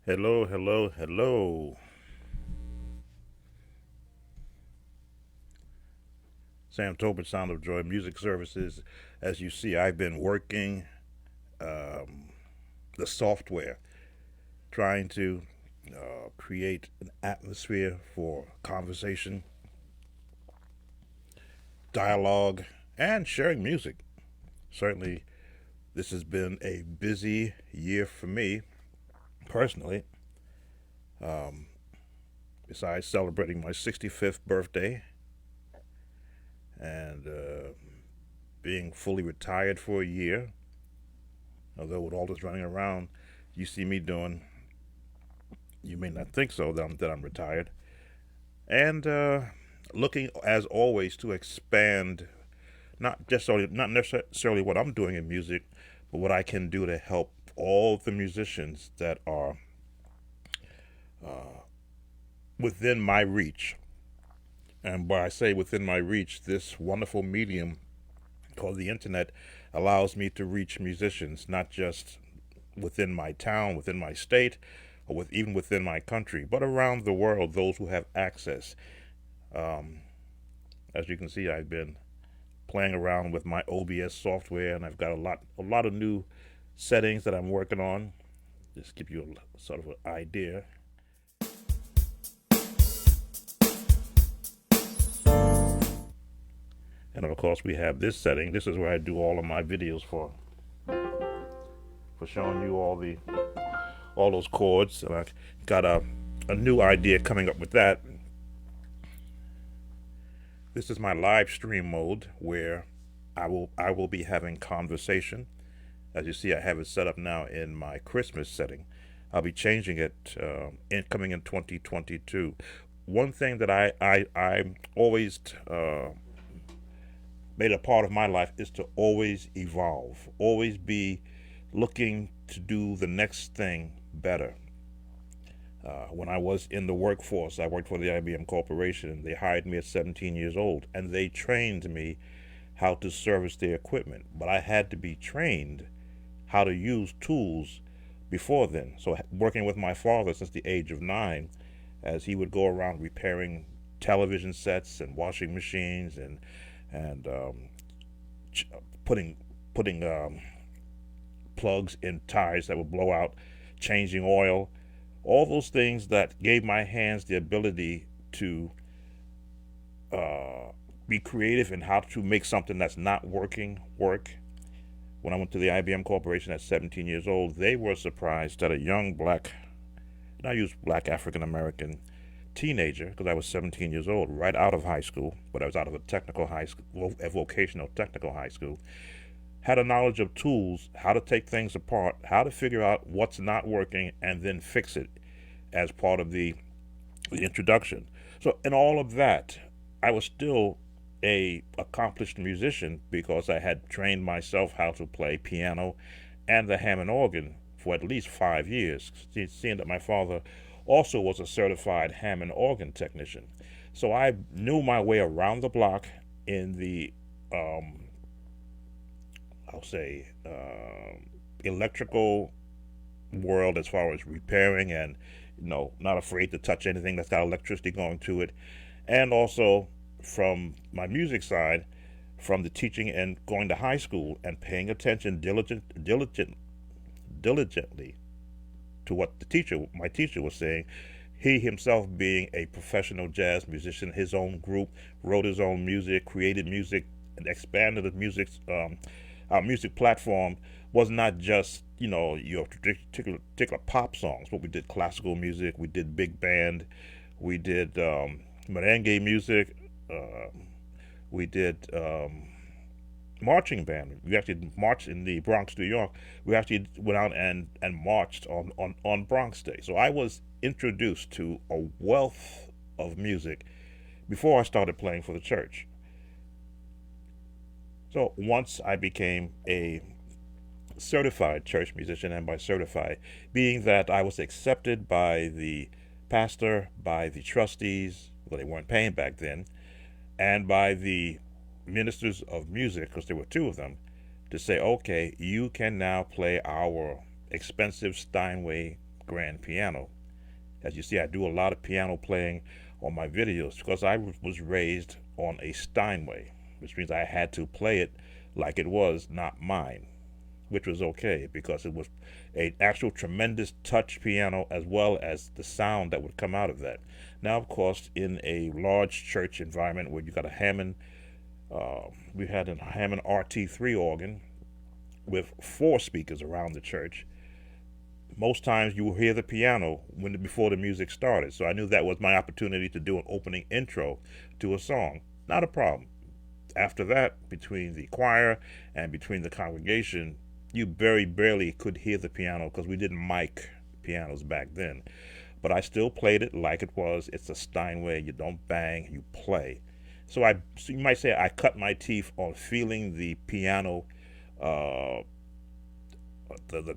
Hello, hello, hello. Sam Tolbert, Sound of Joy Music Services. As you see, I've been working um, the software, trying to create an atmosphere for conversation, dialogue, and sharing music. Certainly, this has been a busy year for me personally. Um, Besides celebrating my 65th birthday and being fully retired for a year, although with all this running around you see me doing, you may not think so that I'm retired. And looking, as always, to expand not necessarily what I'm doing in music, but what I can do to help all the musicians that are within my reach. And by I say within my reach, this wonderful medium called the internet allows me to reach musicians, not just within my town, within my state, or even within my country, but around the world, those who have access. Um, as you can see, I've been playing around with my OBS software, and I've got a lot of new settings that I'm working on. Just give you a sort of an idea. And of course, we have this setting. This is where I do all of my videos for showing you all those chords. And I got a new idea coming up with that. This is my live stream mode where I will be having conversation. As you see, I have it set up now in my Christmas setting. I'll be changing it coming in 2022. One thing that I always made a part of my life is to always evolve, always be looking to do the next thing better. When I was in the workforce, I worked for the IBM Corporation. They hired me at 17 years old, and they trained me how to service their equipment. But I had to be trained how to use tools before then. So, working with my father since the age of 9, as he would go around repairing television sets and washing machines and putting plugs in tires that would blow out, changing oil, all those things that gave my hands the ability to be creative in how to make something that's not working work. When I went to the IBM Corporation at 17 years old, they were surprised that a young black, and I use black African American teenager because I was 17 years old, right out of high school, but I was out of a technical high school, a vocational technical high school, had a knowledge of tools, how to take things apart, how to figure out what's not working, and then fix it as part of the introduction. So in all of that, I was still a accomplished musician because I had trained myself how to play piano and the Hammond organ for at least 5 years, seeing that my father also was a certified Hammond organ technician. So I knew my way around the block in the I'll say electrical world as far as repairing and not afraid to touch anything that's got electricity going to it, and also from my music side, from the teaching and going to high school and paying attention diligently to what my teacher was saying. He himself being a professional jazz musician, his own group, wrote his own music, created music, and expanded the music. Our music platform was not just your particular pop songs, but we did classical music, we did big band, we did merengue music, we did marching band. We actually marched in the Bronx, New York. We actually went out and marched on Bronx Day. So I was introduced to a wealth of music before I started playing for the church. So once I became a certified church musician, and by certified, being that I was accepted by the pastor, by the trustees, well, they weren't paying back then, and by the ministers of music, because there were two of them, to say, okay, you can now play our expensive Steinway grand piano. As you see, I do a lot of piano playing on my videos because I was raised on a Steinway, which means I had to play it like it was not mine, which was okay because it was an actual tremendous touch piano as well as the sound that would come out of that. Now, of course, in a large church environment where you got a Hammond, we had a Hammond RT3 organ with 4 speakers around the church. Most times you will hear the piano before the music started. So I knew that was my opportunity to do an opening intro to a song. Not a problem. After that, between the choir and between the congregation, you very barely could hear the piano because we didn't mic pianos back then. But I still played it like it was. It's a Steinway. You don't bang, you play. So you might say I cut my teeth on feeling the piano, the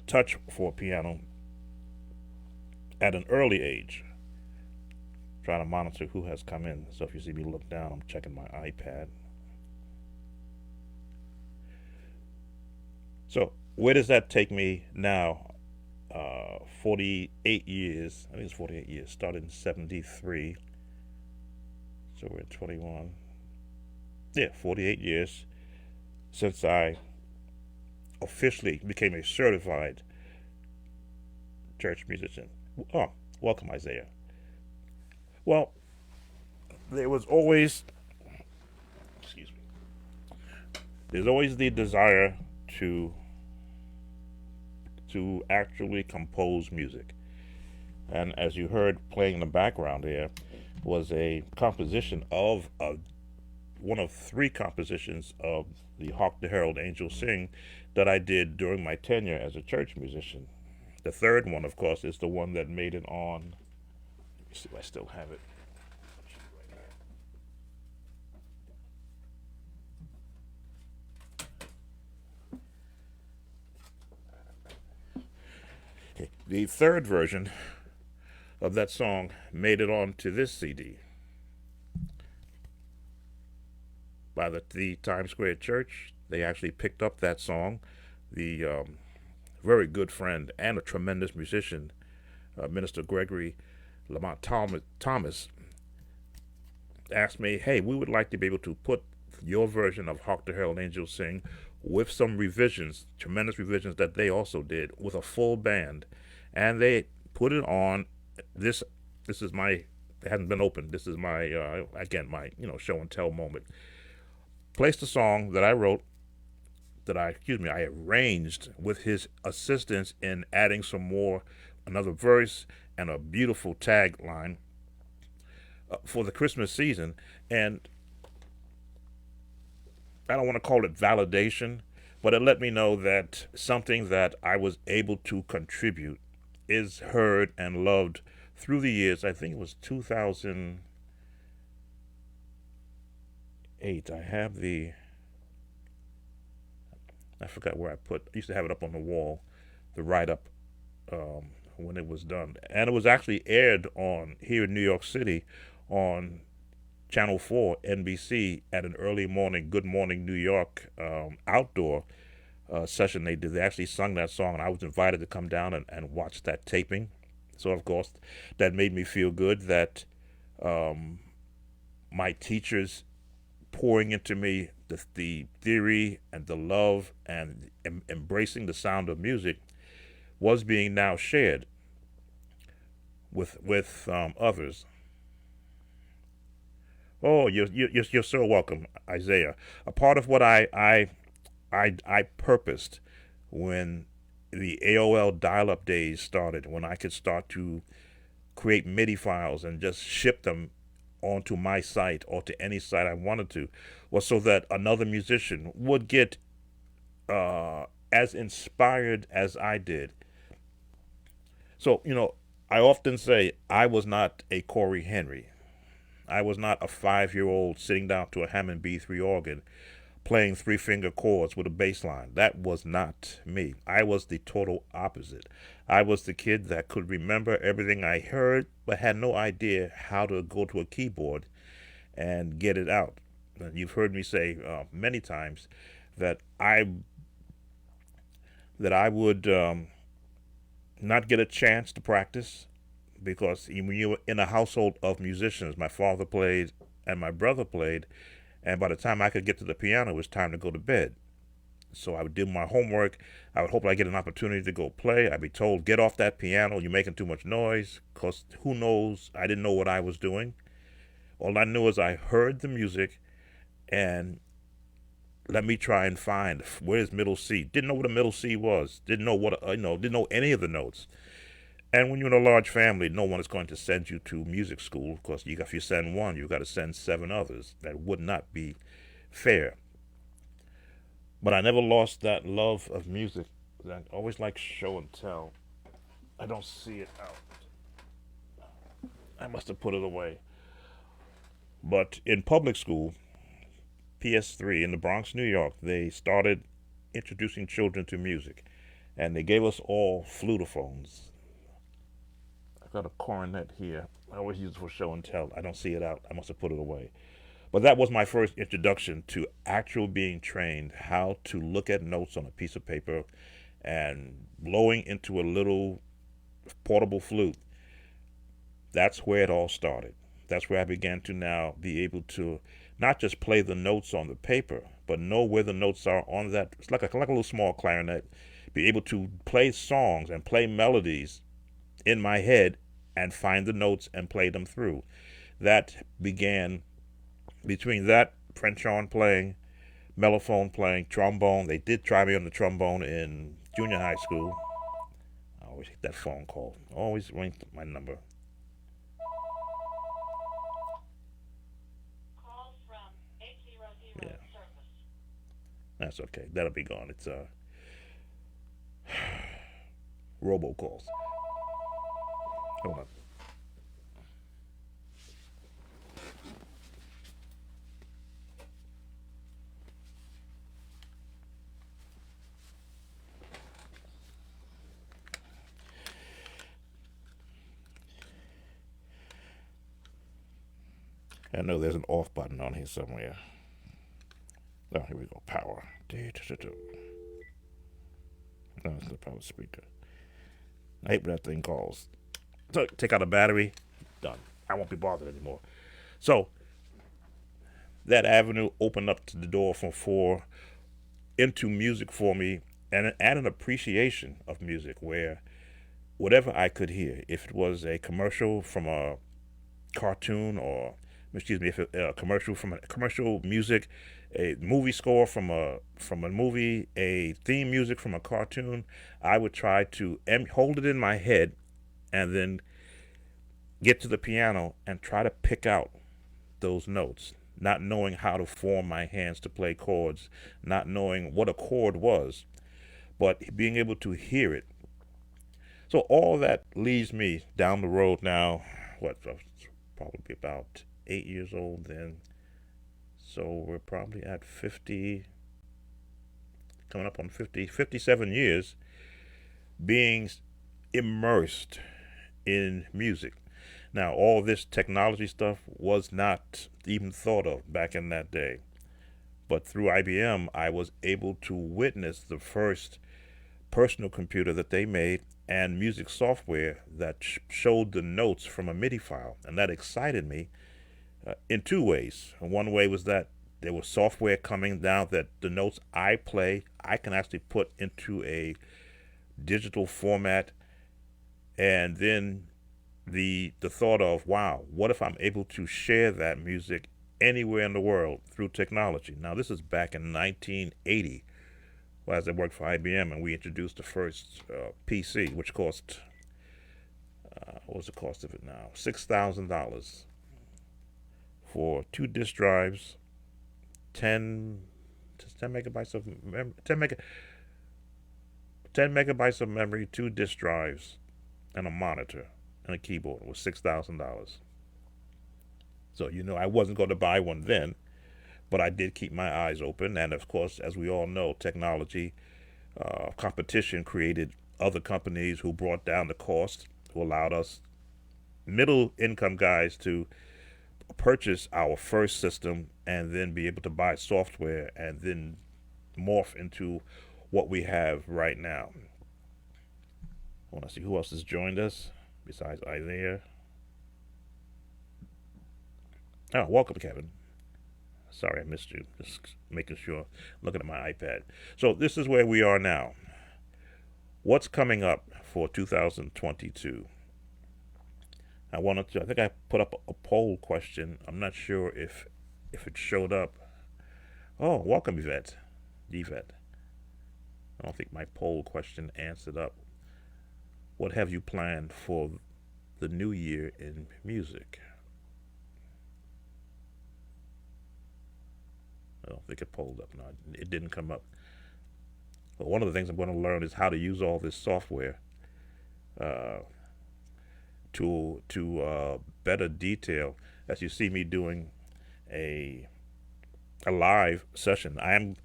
touch for a piano at an early age. Trying to monitor who has come in. So if you see me look down, I'm checking my iPad. So where does that take me now? 48 years. I think it's 48 years. Started in 73. So we're at 21. Yeah, 48 years since I officially became a certified church musician. Oh, welcome, Isaiah. Well, there was always, excuse me, there's always the desire to actually compose music. And as you heard playing in the background here was a composition of one of 3 compositions of the Hark the Herald Angels Sing that I did during my tenure as a church musician. The third one, of course, is the one that made it on. Let me see if I still have it. Okay. The third version of that song made it on to this CD by the Times Square Church. They actually picked up that song. The very good friend and a tremendous musician, Minister Gregory Lamont Thomas, asked me, hey, we would like to be able to put your version of Hark the Herald Angels Sing with some revisions, tremendous revisions that they also did with a full band. And they put it on this is my, it hasn't been opened. This is my, again, my, show and tell moment. Placed the song that I wrote, I arranged with his assistance in adding some more, another verse and a beautiful tagline for the Christmas season. And I don't want to call it validation, but it let me know that something that I was able to contribute is heard and loved through the years. I think it was 2008. I forgot where I used to have it up on the wall, the write-up when it was done. And it was actually aired on here in New York City on Channel 4, NBC, at an early morning Good Morning New York outdoor session they did. They actually sung that song, and I was invited to come down and watch that taping. So, of course, that made me feel good that my teachers pouring into me the theory and the love and embracing the sound of music was being now shared with others. Oh, you're so welcome, Isaiah. A part of what I purposed when the AOL dial-up days started, when I could start to create MIDI files and just ship them onto my site or to any site I wanted to, was so that another musician would get as inspired as I did. So, I often say I was not a Corey Henry. I was not a 5-year-old sitting down to a Hammond B3 organ playing 3-finger chords with a bass line. That was not me. I was the total opposite. I was the kid that could remember everything I heard but had no idea how to go to a keyboard and get it out. And you've heard me say many times that I would not get a chance to practice because when you were in a household of musicians, my father played and my brother played, and by the time I could get to the piano, it was time to go to bed. So I would do my homework. I would hope I get an opportunity to go play. I'd be told, get off that piano, you're making too much noise, because who knows, I didn't know what I was doing. All I knew is I heard the music and let me try and find where's middle C. Didn't know what a middle C was. Didn't know what didn't know any of the notes. And when you're in a large family, no one is going to send you to music school because if you send one, you've got to send seven others. That would not be fair. But I never lost that love of music. I always like show and tell. I don't see it out. I must have put it away. But in public school, PS3 in the Bronx, New York, they started introducing children to music. And they gave us all flutophones. I've got a coronet here. I always use it for show and tell. I don't see it out. I must have put it away. But that was my first introduction to actual being trained how to look at notes on a piece of paper and blowing into a little portable flute. That's where it all started. That's where I began to now be able to not just play the notes on the paper, but know where the notes are on that. It's like a little small clarinet. Be able to play songs and play melodies in my head and find the notes and play them through. That began between that, French horn playing, mellophone playing, trombone. They did try me on the trombone in junior high school. I always hate that phone call. Always ring my number. Yeah, that's okay. That'll be gone. It's robocalls. Hold on. I know there's an off button on here somewhere. Oh, here we go. Power. No, it's the power speaker. I hate when that thing calls. So take out a battery. Done. I won't be bothered anymore. So that avenue opened up to the door for into music for me and an appreciation of music where whatever I could hear, if it was a commercial from a cartoon or if a commercial from a commercial music, a movie score from a movie, a theme music from a cartoon, I would try to hold it in my head and then get to the piano and try to pick out those notes, not knowing how to form my hands to play chords, not knowing what a chord was, but being able to hear it. So all that leads me down the road now, probably about 8 years old then. So we're probably at 50, coming up on 50, 57 years being immersed in music. Now, all this technology stuff was not even thought of back in that day. But through IBM, I was able to witness the first personal computer that they made and music software that showed the notes from a MIDI file. And that excited me in two ways. One way was that there was software coming down that the notes I play, I can actually put into a digital format. And then the thought of, wow, what if I'm able to share that music anywhere in the world through technology? Now, this is back in 1980, as I worked for IBM, and we introduced the first PC, which cost, what was the cost of it now? $6,000 for 2 disk drives, 10 megabytes of 10 megabytes of memory, 2 disk drives, and a monitor and a keyboard. It was $6,000. So, I wasn't going to buy one then, but I did keep my eyes open. And of course, as we all know, technology competition created other companies who brought down the cost, who allowed us middle income guys to purchase our first system and then be able to buy software and then morph into what we have right now. I want to see who else has joined us besides Isaiah. Oh, welcome, Kevin. Sorry I missed you. Just making sure, looking at my iPad. So this is where we are now. What's coming up for 2022? I think I put up a poll question. I'm not sure if it showed up. Oh, welcome, Yvette. Yvette. I don't think my poll question answered up. What have you planned for the new year in music? I don't think it polled up. No, it didn't come up. But one of the things I'm going to learn is how to use all this software uh, to better detail. As you see me doing a live session, I am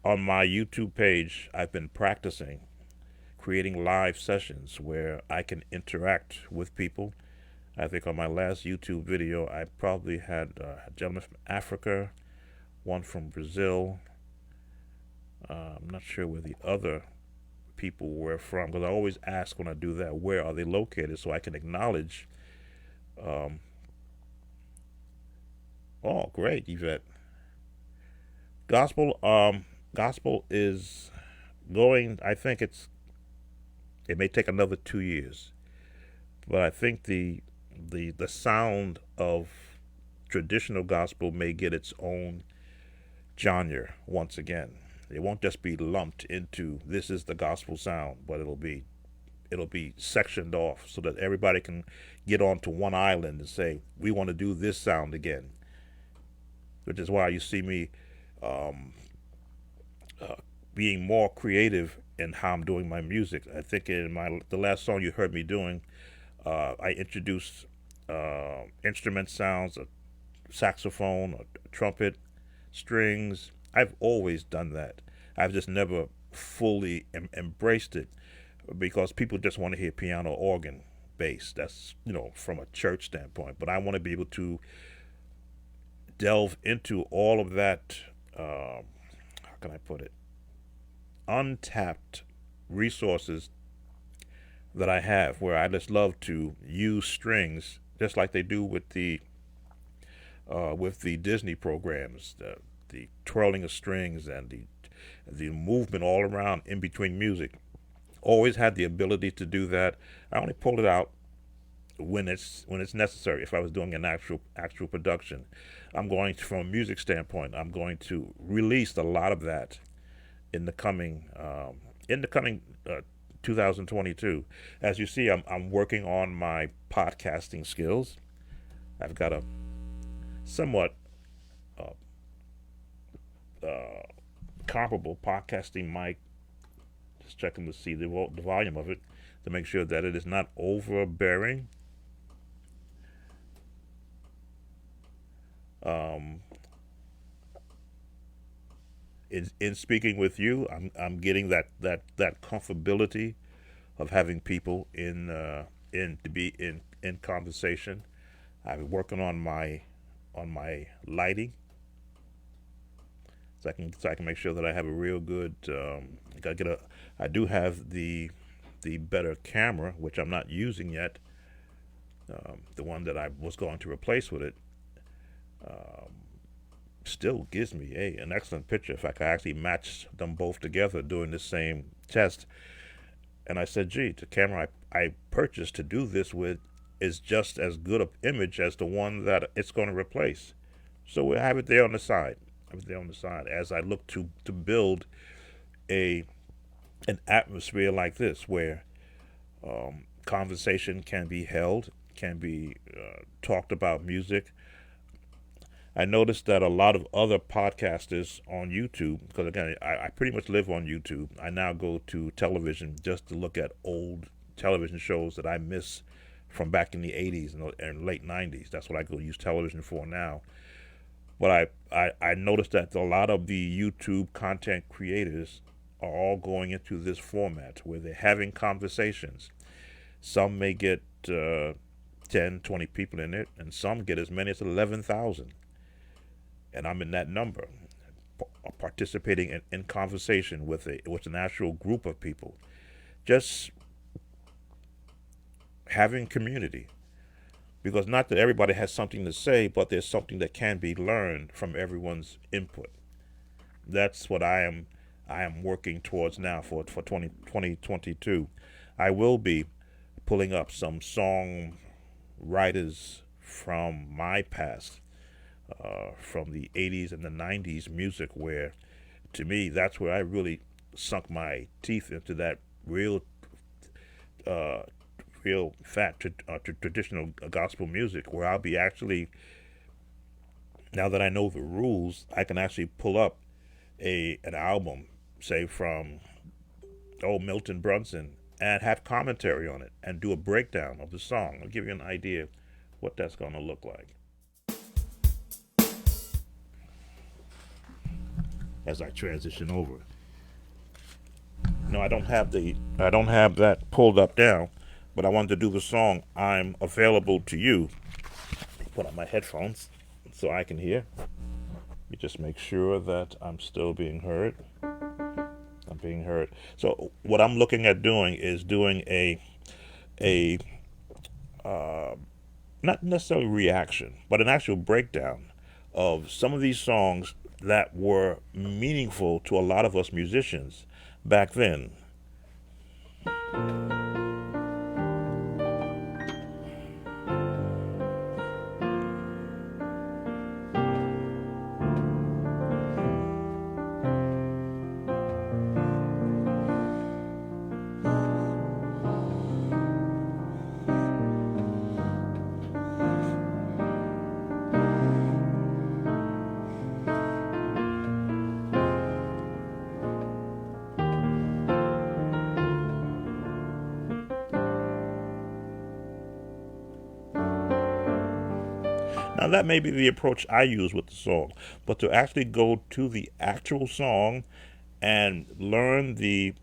on my YouTube page. I've been practicing creating live sessions where I can interact with people. I think on my last YouTube video, I probably had a gentleman from Africa, one from Brazil. I'm not sure where the other people were from, because I always ask when I do that, where are they located, so I can acknowledge. Um, oh, great, Yvette. Gospel is going. I think it may take another 2 years, but I think the sound of traditional gospel may get its own genre once again. It won't just be lumped into this is the gospel sound, but it'll be sectioned off so that everybody can get onto one island and say we want to do this sound again. Which is why you see me um, being more creative in how I'm doing my music. I think in the last song you heard me doing, I introduced instrument sounds, a saxophone, a trumpet, strings. I've always done that. I've just never fully embraced it because people just want to hear piano, organ, bass. That's, from a church standpoint. But I want to be able to delve into all of that, how can I put it, untapped resources that I have, where I just love to use strings just like they do with the Disney programs, the twirling of strings and the movement all around in between music. Always had the ability to do that. I only pull it out when it's necessary. If I was doing an actual production, I'm going to, from a music standpoint, I'm going to release a lot of that in the coming 2022. As you see, I'm working on my podcasting skills. I've got a somewhat uh, comparable podcasting mic. Just checking to see the volume of it to make sure that it is not overbearing. In speaking with you, I'm getting that comfortability of having people in conversation. I've been working on my lighting, so I can make sure that I have a real good. I do have the better camera, which I'm not using yet. The one that I was going to replace with it still gives me an excellent picture. If I could actually match them both together doing the same test. And I said, gee, the camera I purchased to do this with is just as good an image as the one that it's going to replace. So we'll have it there on the side. As I look to build an atmosphere like this where conversation can be held, can be talked about music. I noticed that a lot of other podcasters on YouTube, because again, I pretty much live on YouTube. I now go to television just to look at old television shows that I miss from back in the 80s and late 90s. That's what I go use television for now. But I noticed that a lot of the YouTube content creators are all going into this format where they're having conversations. Some may get 10, 20 people in it, and some get as many as 11,000. And I'm in that number, participating in conversation with an actual group of people, just having community. Because not that everybody has something to say, but there's something that can be learned from everyone's input. That's what I am working towards now for 2022. I will be pulling up some song writers from my past, from the 80s and the 90s music, where to me that's where I really sunk my teeth into that real uh, real fat traditional gospel music, where I'll be actually, now that I know the rules, I can actually pull up a an album, say from old Milton Brunson, and have commentary on it and do a breakdown of the song. I'll give you an idea what that's going to look like as I transition over. No, I don't have that pulled up now, but I wanted to do the song "I'm Available to You." Put on my headphones so I can hear. Let me just make sure that I'm still being heard. I'm being heard. So what I'm looking at doing is doing a not necessarily reaction, but an actual breakdown of some of these songs that were meaningful to a lot of us musicians back then. Now that may be the approach I use with the song, but to actually go to the actual song and learn the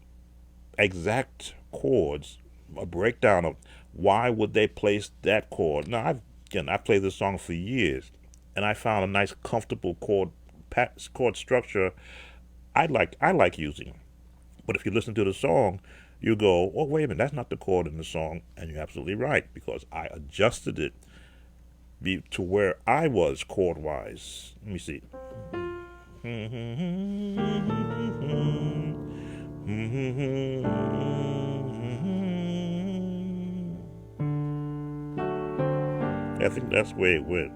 exact chords, a breakdown of why would they place that chord. Now I've played this song for years, and I found a nice comfortable chord structure I like using. But if you listen to the song, you go, oh wait a minute, that's not the chord in the song, and you're absolutely right because I adjusted it to where I was chord wise. Let me see. I think that's where it went.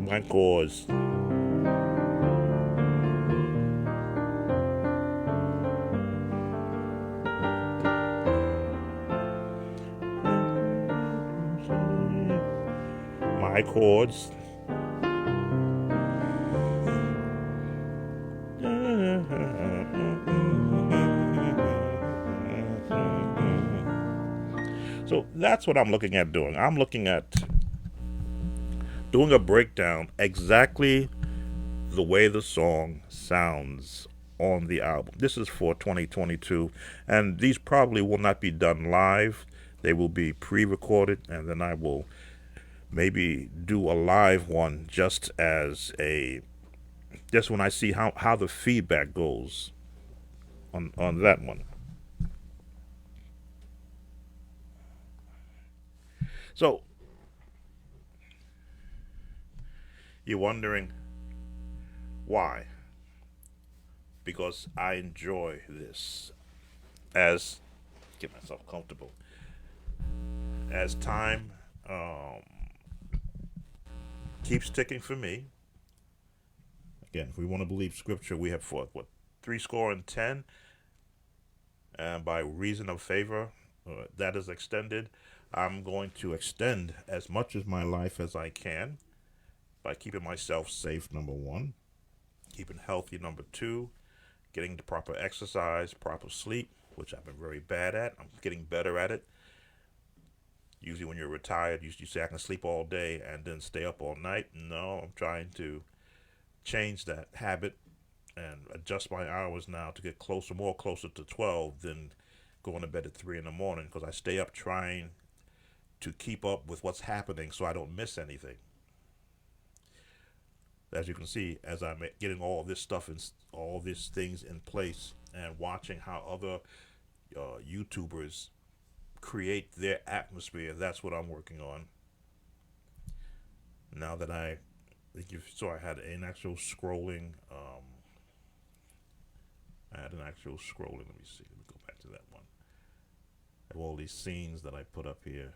My chords. My chords. So that's what I'm looking at doing. I'm looking at doing a breakdown exactly the way the song sounds on the album. This is for 2022, and these probably will not be done live. They will be pre-recorded, and then I will maybe do a live one just when I see how the feedback goes on that one. So you're wondering why? Because I enjoy this. As Get myself comfortable. As time keeps ticking for me. Again, if we want to believe Scripture, we have fought what 3 score and 10, and by reason of favor, that is extended. I'm going to extend as much of my life as I can by keeping myself safe. Number one, keeping healthy. Number two, getting the proper exercise, proper sleep, which I've been very bad at. I'm getting better at it. Usually, when you're retired, you say I can sleep all day and then stay up all night. No, I'm trying to change that habit and adjust my hours now to get more closer to 12 than going to bed at 3 in the morning because I stay up trying to keep up with what's happening so I don't miss anything. As you can see, as I'm getting all this stuff and all these things in place and watching how other YouTubers create their atmosphere, that's what I'm working on. Now that I think you saw, I had an actual scrolling. I had an actual scrolling. Let me see. Let me go back to that one. I have all these scenes that I put up here.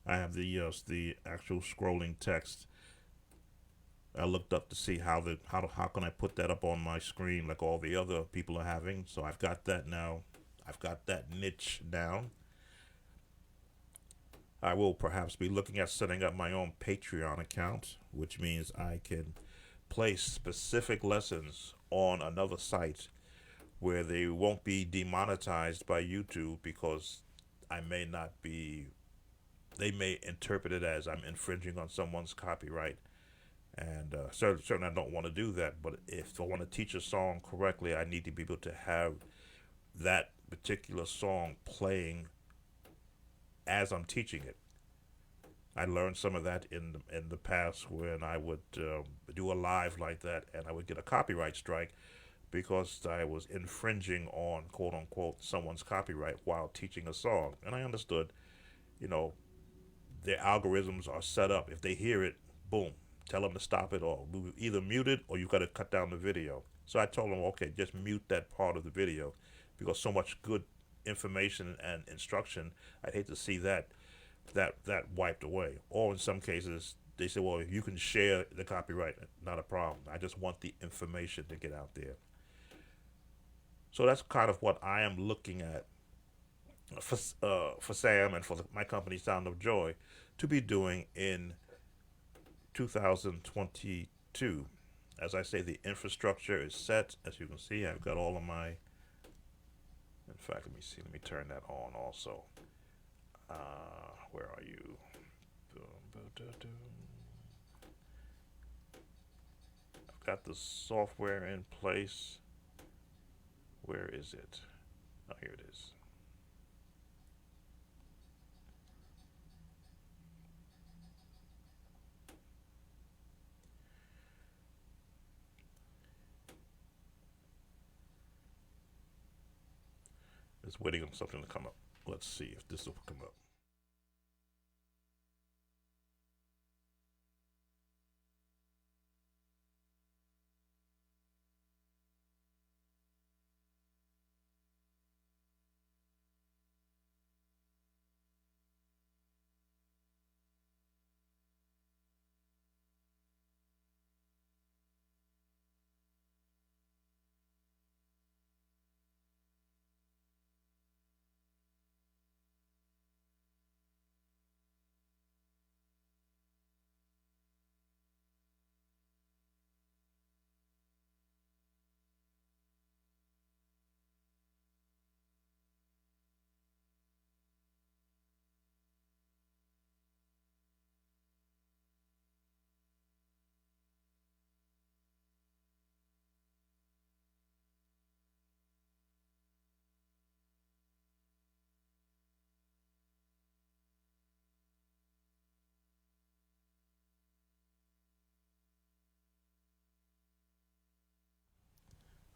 I have the actual scrolling text. I looked up to see how can I put that up on my screen like all the other people are having. So I've got that now. I've got that niche down. I will perhaps be looking at setting up my own Patreon account, which means I can place specific lessons on another site where they won't be demonetized by YouTube because I may not be, they may interpret it as I'm infringing on someone's copyright. And certainly I don't want to do that. But if I want to teach a song correctly, I need to be able to have that particular song playing as I'm teaching it. I learned some of that in the past when I would do a live like that, and I would get a copyright strike because I was infringing on quote unquote someone's copyright while teaching a song. And I understood, you know, their algorithms are set up. If they hear it, boom, tell them to stop it or either mute it or you've got to cut down the video. So I told them, okay, just mute that part of the video because so much good information and instruction, I'd hate to see that wiped away. Or in some cases, they say, well, you can share the copyright, not a problem. I just want the information to get out there. So that's kind of what I am looking at for Sam and for my company Sound of Joy to be doing in 2022. As I say, the infrastructure is set. As you can see, I've got all of my. In fact, let me see. Let me turn that on also. Where are you? I've got the software in place. Where is it? Oh, here it is. Just waiting on something to come up. Let's see if this will come up.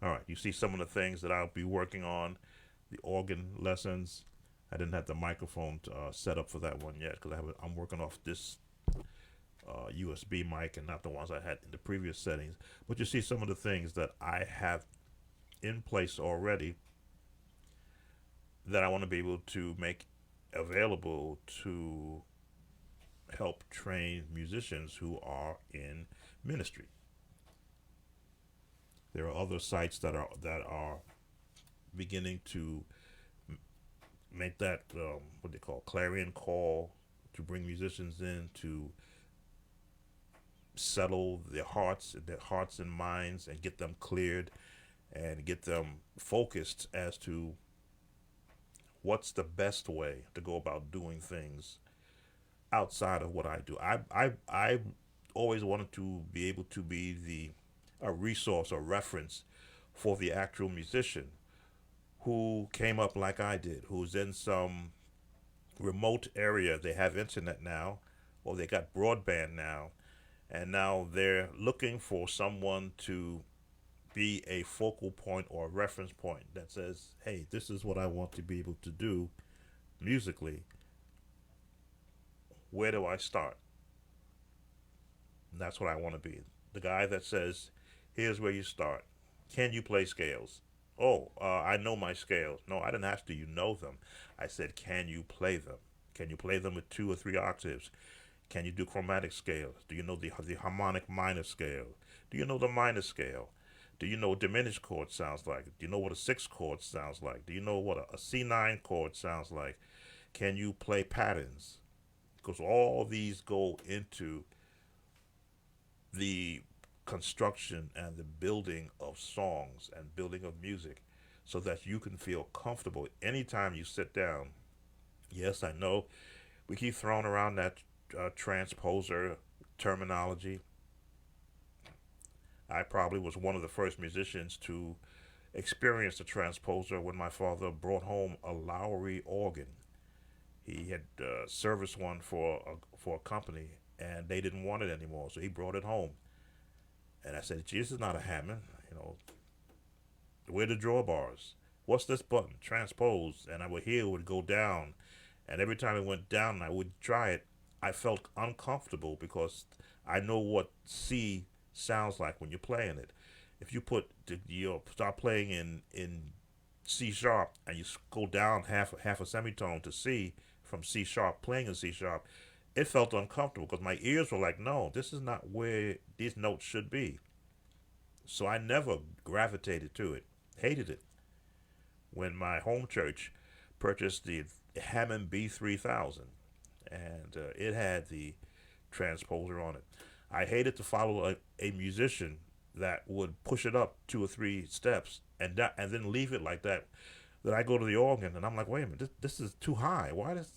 All right, you see some of the things that I'll be working on, the organ lessons. I didn't have the microphone set up for that one yet because I'm working off this USB mic and not the ones I had in the previous settings. But you see some of the things that I have in place already that I want to be able to make available to help train musicians who are in ministry. There are other sites that are beginning to make that what they call clarion call to bring musicians in to settle their hearts and minds, and get them cleared and get them focused as to what's the best way to go about doing things outside of what I do. I always wanted to be able to be the a resource or reference for the actual musician who came up like I did, who's in some remote area. They have internet now, or they got broadband now, and now they're looking for someone to be a focal point or a reference point that says, hey, this is what I want to be able to do musically. Where do I start? And that's what I want to be. The guy that says, here's where you start. Can you play scales? Oh, I know my scales. No, I didn't ask, do you know them? I said, can you play them? Can you play them with 2 or 3 octaves? Can you do chromatic scales? Do you know the harmonic minor scale? Do you know the minor scale? Do you know what diminished chord sounds like? Do you know what a 6 chord sounds like? Do you know what a C9 chord sounds like? Can you play patterns? Because all these go into the construction and the building of songs and building of music so that you can feel comfortable anytime you sit down. Yes, I know we keep throwing around that transposer terminology. I probably was one of the first musicians to experience the transposer when my father brought home a Lowry organ. He had serviced one for a company, and they didn't want it anymore, so he brought it home. And I said, "Gee, this is not a Hammond. You know, where are the drawbars? What's this button? Transpose." And I would hear it would go down, and every time it went down, and I would try it. I felt uncomfortable because I know what C sounds like when you're playing it. If you you start playing in C sharp and you go down half a semitone to C from C sharp, playing in C sharp, it felt uncomfortable because my ears were like, no, this is not where these notes should be. So I never gravitated to it, hated it. When my home church purchased the Hammond B3000, and it had the transposer on it, I hated to follow a musician that would push it up 2 or 3 steps and then leave it like that. Then I go to the organ and I'm like, wait a minute, this is too high. Why does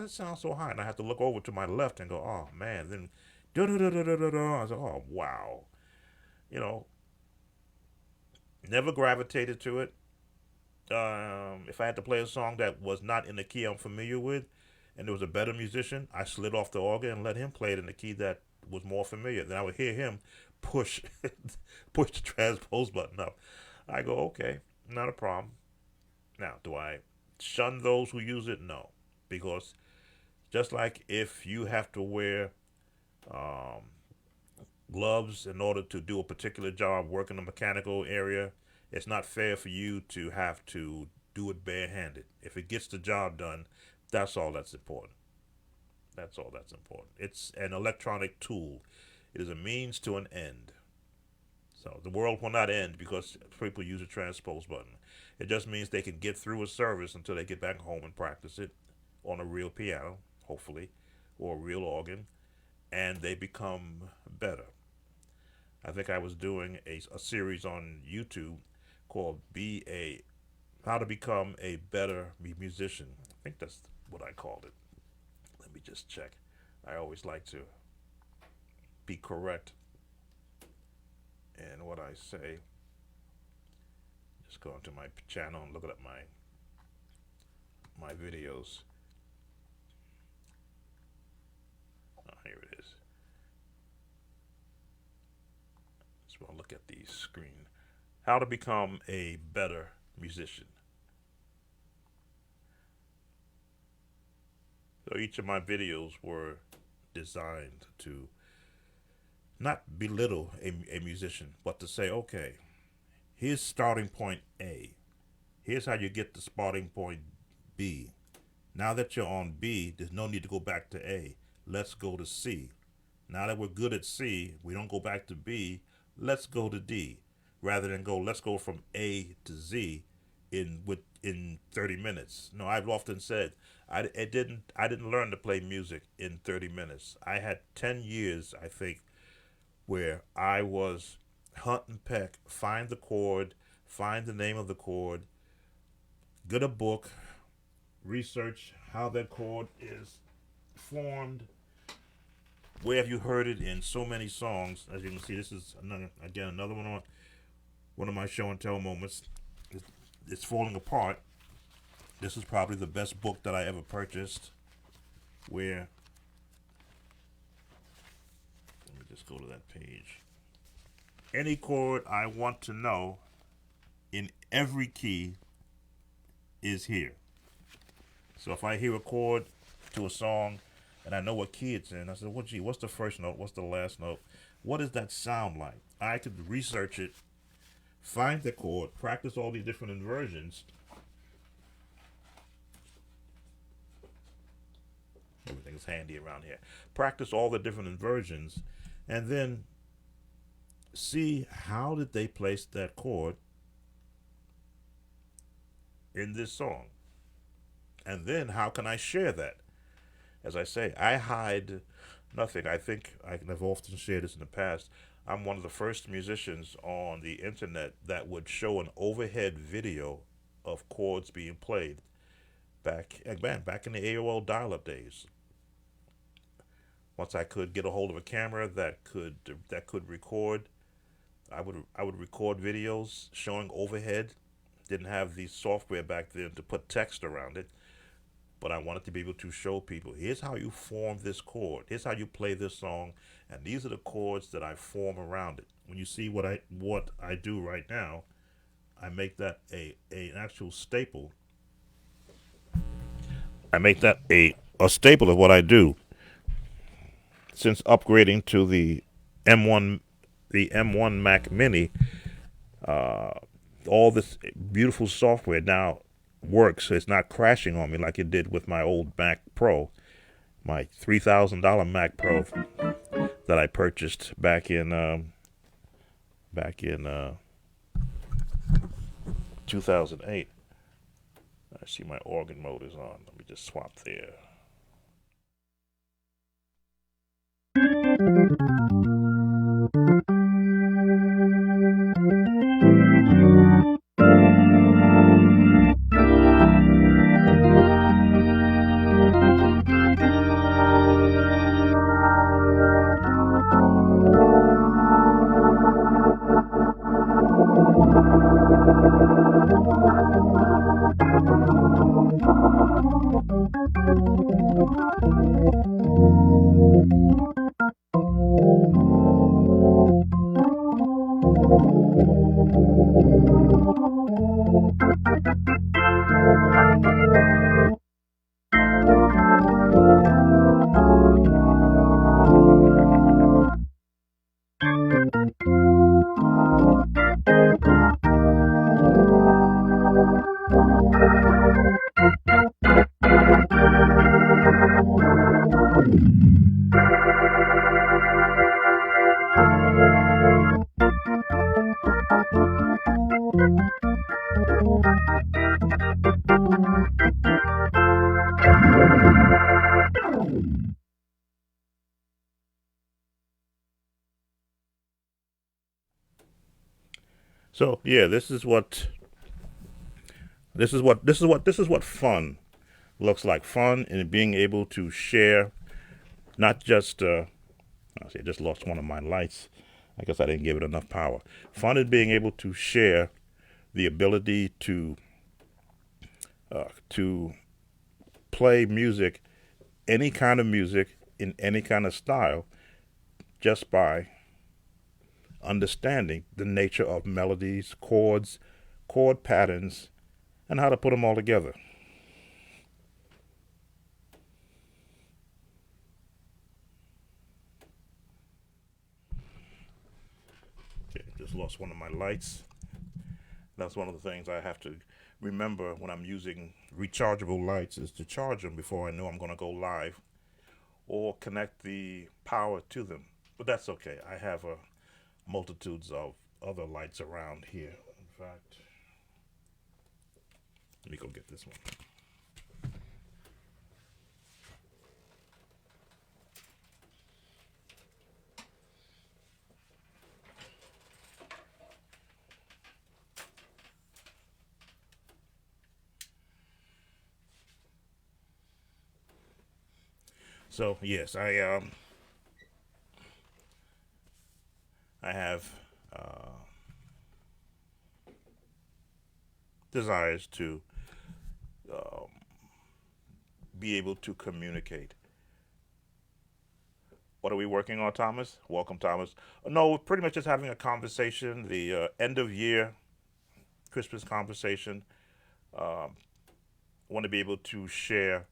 it sound so high? And I have to look over to my left and go, oh man. Then da da da da da da. I said, oh wow. You know, never gravitated to it. If I had to play a song that was not in the key I'm familiar with, and there was a better musician, I slid off the organ and let him play it in the key that was more familiar. Then I would hear him push push the transpose button up. I go, okay, not a problem. Now, do I shun those who use it? No, because just like if you have to wear um, gloves in order to do a particular job, work in the mechanical area, it's not fair for you to have to do it barehanded. If it gets the job done, that's all that's important. That's all that's important. It's an electronic tool. It is a means to an end. So the world will not end because people use a transpose button. It just means they can get through a service until they get back home and practice it on a real piano, hopefully, or a real organ, and they become better. I think I was doing a series on YouTube called "Be a How to Become a Better Musician." I think that's what I called it. Let me just check. I always like to be correct in what I say. Just go into my channel and look at my videos. Oh, here it is. Just want to look at the screen. How to become a better musician. So each of my videos were designed to not belittle a musician, but to say, okay, here's starting point A. Here's how you get to starting point B. Now that you're on B, there's no need to go back to A. Let's go to C. Now that we're good at C, we don't go back to B. Let's go to D. Rather than let's go from A to Z in 30 minutes. No, I've often said I didn't learn to play music in 30 minutes. I had 10 years, I think, where I was hunt and peck, find the chord, find the name of the chord, get a book, research how that chord is formed. Where have you heard it in so many songs? As you can see, this is another one of my show and tell moments. It's falling apart. This is probably the best book that I ever purchased. Where, let me just go to that page. Any chord I want to know in every key is here. So if I hear a chord to a song and I know what key it's in, I said, well, gee, what's the first note? What's the last note? What does that sound like? I could research it, find the chord, practice all these different inversions. Everything's handy around here. Practice all the different inversions, and then see how did they place that chord in this song. And then how can I share that? As I say, I hide nothing. I think I've often shared this in the past. I'm one of the first musicians on the internet that would show an overhead video of chords being played back in the AOL dial-up days. Once I could get a hold of a camera that could record, I would record videos showing overhead. Didn't have the software back then to put text around it, but I wanted to be able to show people, here's how you form this chord, here's how you play this song, and these are the chords that I form around it. When you see what I do right now, I make that an actual staple. I make that a staple of what I do. Since upgrading to the M1 Mac Mini, all this beautiful software now works. So it's not crashing on me like it did with my old Mac Pro, my $3,000 Mac Pro that I purchased back in 2008. I see my organ mode is on. Let me just swap there. So yeah, this is what fun looks like. Fun in being able to share, not just I see, I just lost one of my lights. I guess I didn't give it enough power. Fun in being able to share the ability to play music, any kind of music in any kind of style, just by understanding the nature of melodies, chords, chord patterns, and how to put them all together. Okay, just lost one of my lights. That's one of the things I have to remember when I'm using rechargeable lights, is to charge them before I know I'm going to go live or connect the power to them. But that's okay. I have multitudes of other lights around here. In fact, let me go get this one. So yes, I have uh, desires to um, be able to communicate. What are we working on, Thomas? Welcome, Thomas. No, we're pretty much just having a conversation. The end of year Christmas conversation. Um, want to be able to share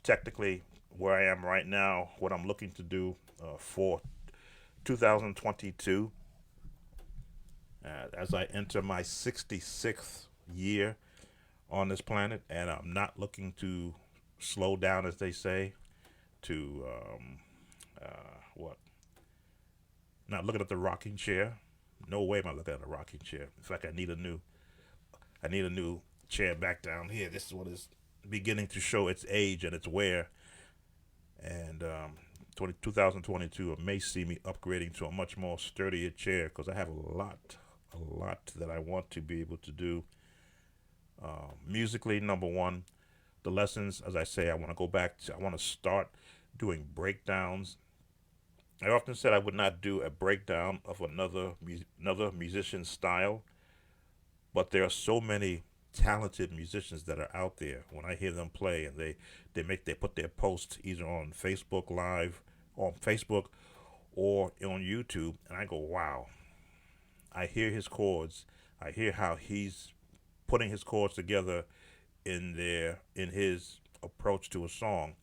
technically where I am right now, what I'm looking to do for 2022 as I enter my 66th year on this planet, and I'm not looking to slow down, as they say, to what? Not looking at the rocking chair. No way am I looking at a rocking chair. In fact, I need a new chair back down here. This is what is beginning to show its age and its wear. And 2022 may see me upgrading to a much more sturdier chair because I have a lot that I want to be able to do. Musically, number one, the lessons, as I say, I want to go back to, I want to start doing breakdowns. I often said I would not do a breakdown of another musician's style, but there are so many talented musicians that are out there. When I hear them play and they put their posts either on Facebook Live, on Facebook, or on YouTube, and I go, wow. I hear his chords. I hear how he's putting his chords together in his approach to a song.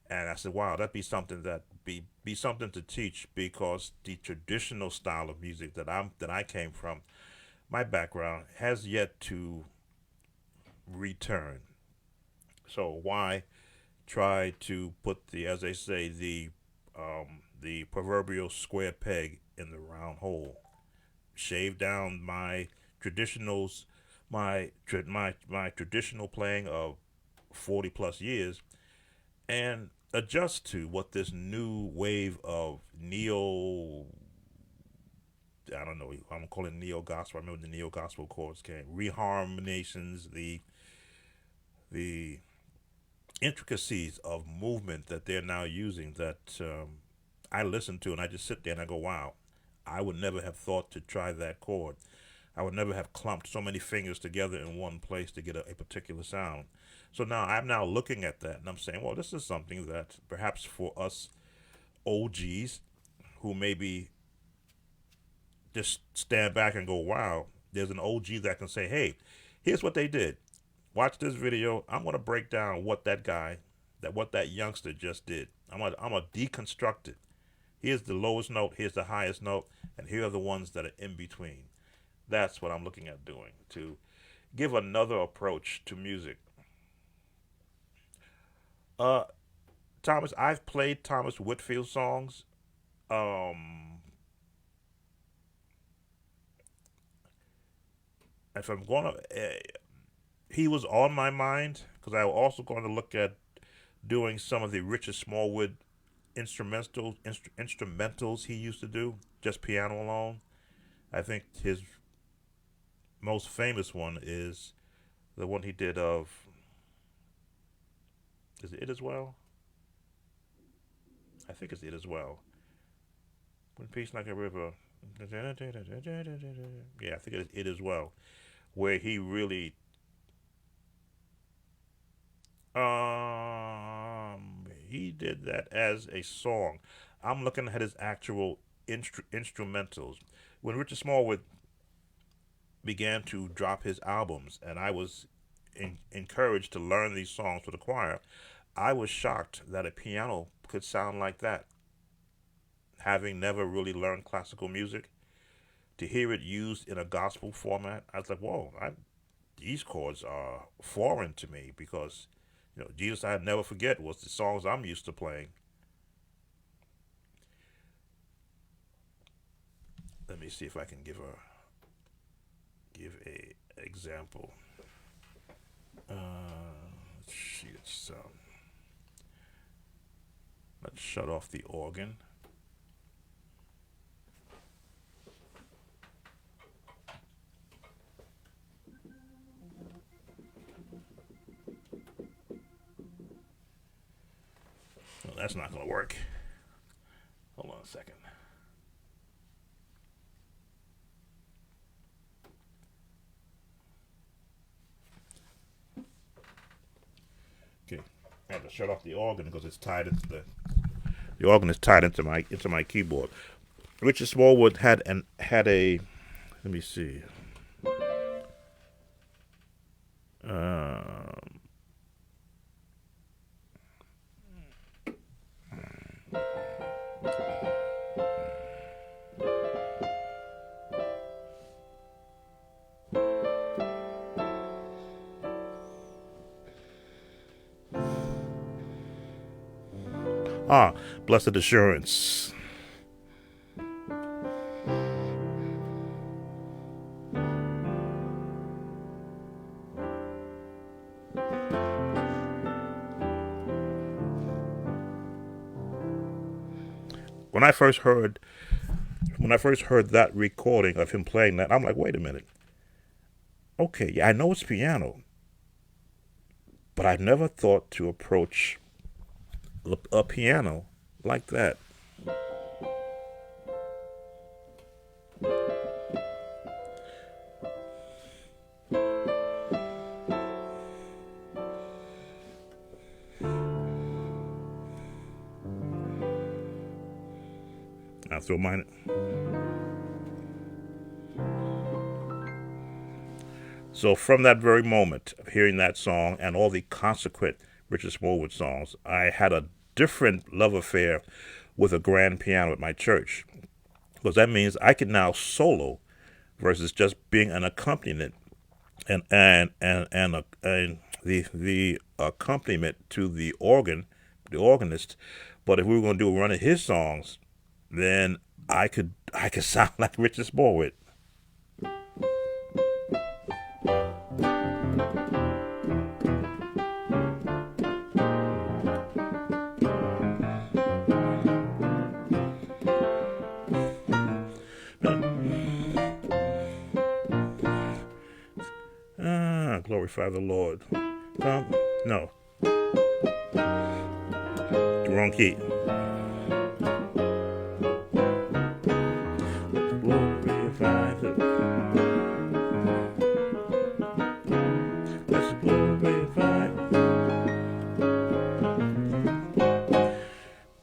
And I said, wow, that'd be something be something to teach, because the traditional style of music that I came from, my background, has yet to return. So why try to put the, as they say, the proverbial square peg in the round hole? Shave down my traditionals, my traditional playing of 40 plus years, and adjust to what this new wave of neo, I don't know, I'm calling it neo gospel. I remember the neo gospel chords came, reharmonizations, the intricacies of movement that they're now using, that I listen to and I just sit there and I go, wow, I would never have thought to try that chord. I would never have clumped so many fingers together in one place to get a particular sound. So now I'm now looking at that and I'm saying, well, this is something that perhaps for us OGs who maybe just stand back and go, wow, there's an OG that can say, hey, here's what they did. Watch this video. I'm going to break down what that youngster just did. I'm gonna deconstruct it. Here's the lowest note, here's the highest note, and here are the ones that are in between. That's what I'm looking at doing, to give another approach to music. Uh, Thomas, I've played Thomas Whitfield songs. Um, if I'm gonna, he was on my mind because I was also going to look at doing some of the Richard Smallwood instrumentals he used to do, just piano alone. I think his most famous one is the one he did of, is it as well? I think it's it as well. When peace like a river. Yeah, I think it's it as well. Where he really he did that as a song. I'm looking at his actual instrumentals. When Richard Smallwood began to drop his albums, and I was encouraged to learn these songs for the choir, I was shocked that a piano could sound like that. Having never really learned classical music, to hear it used in a gospel format, I was like, whoa, these chords are foreign to me, because Jesus I never forget was the songs I'm used to playing. Let me see if I can give a example. Let's let's shut off the organ. that's not gonna work. Hold on a second. Okay, I have to shut off the organ because it's tied into the organ is tied into my keyboard. Richard Smallwood had a let me see. Um, Blessed Assurance. When I first heard that recording of him playing that, I'm like, wait a minute. Okay, yeah, I know it's piano, but I never thought to approach a piano like that. I throw mine. So from that very moment of hearing that song and all the consequent Richard Smallwood songs, I had a different love affair with a grand piano at my church, because that means I can now solo versus just being an accompaniment and the accompaniment to the organist. But if we were going to do a run of his songs, then I could sound like Richard Smallwood. Glorify the Lord. No, wrong key. Glorify the Let's glorify.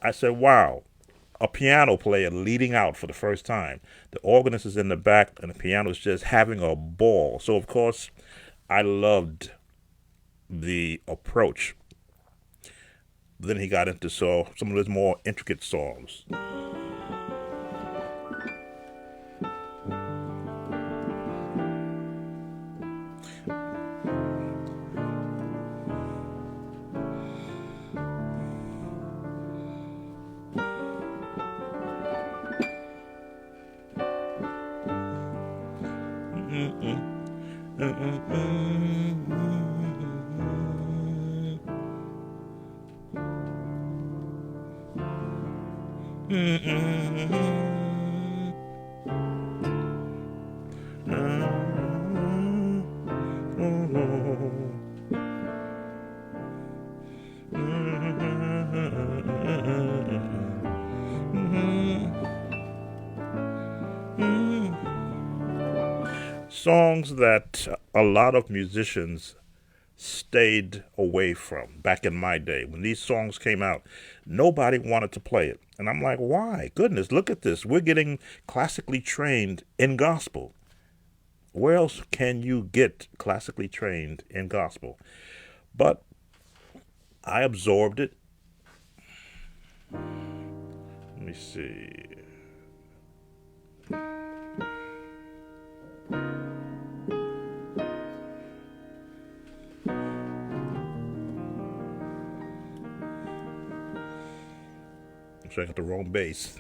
I said, wow, a piano player leading out for the first time. The organist is in the back and the piano is just having a ball. So, of course, I loved the approach. Then he got into some of his more intricate songs. Songs that a lot of musicians stayed away from back in my day. When these songs came out, nobody wanted to play it. And I'm like, why? Goodness, look at this. We're getting classically trained in gospel. Where else can you get classically trained in gospel? But I absorbed it. Let me see. So I got the wrong bass.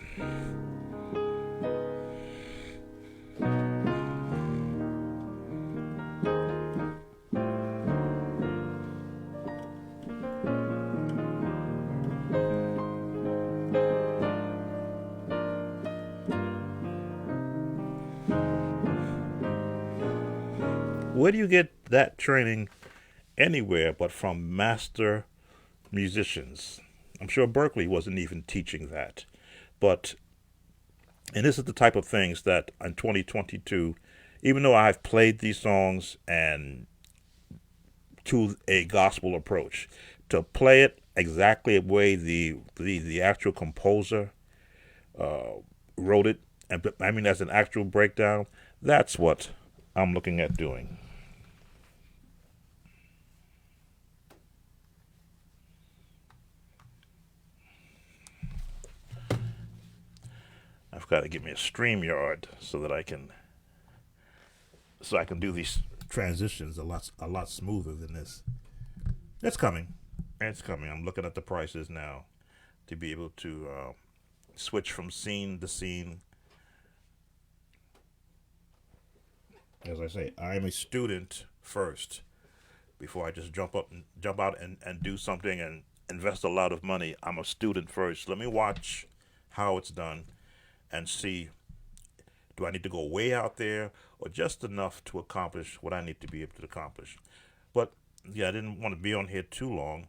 Where do you get that training anywhere but from master musicians? I'm sure Berkeley wasn't even teaching that. But, and this is the type of things that in 2022, even though I've played these songs and to a gospel approach, to play it exactly the way the actual composer wrote it, and I mean as an actual breakdown, that's what I'm looking at doing. I've got to get me a StreamYard so I can do these transitions a lot smoother than this. It's coming. It's coming. I'm looking at the prices now to be able to switch from scene to scene. As I say, I am a student first before I just jump out and do something and invest a lot of money. I'm a student first. Let me watch how it's done and see, do I need to go way out there or just enough to accomplish what I need to be able to accomplish? But yeah, I didn't want to be on here too long.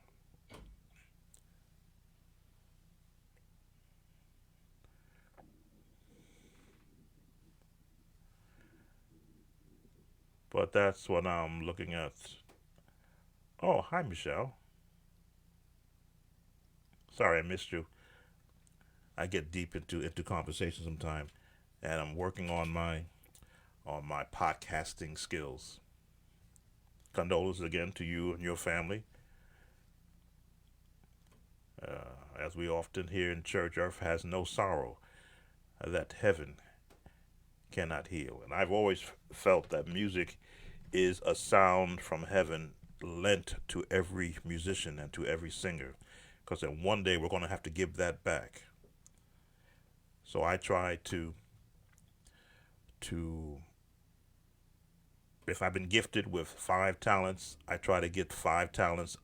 But that's what I'm looking at. Oh, hi, Michelle. Sorry I missed you. I get deep into conversation sometimes, and I'm working on my podcasting skills. Condolences again to you and your family. As we often hear in church, earth has no sorrow that heaven cannot heal. And I've always felt that music is a sound from heaven lent to every musician and to every singer. Because then one day we're going to have to give that back. So I try to if I've been gifted with 5 talents, I try to get 5 talents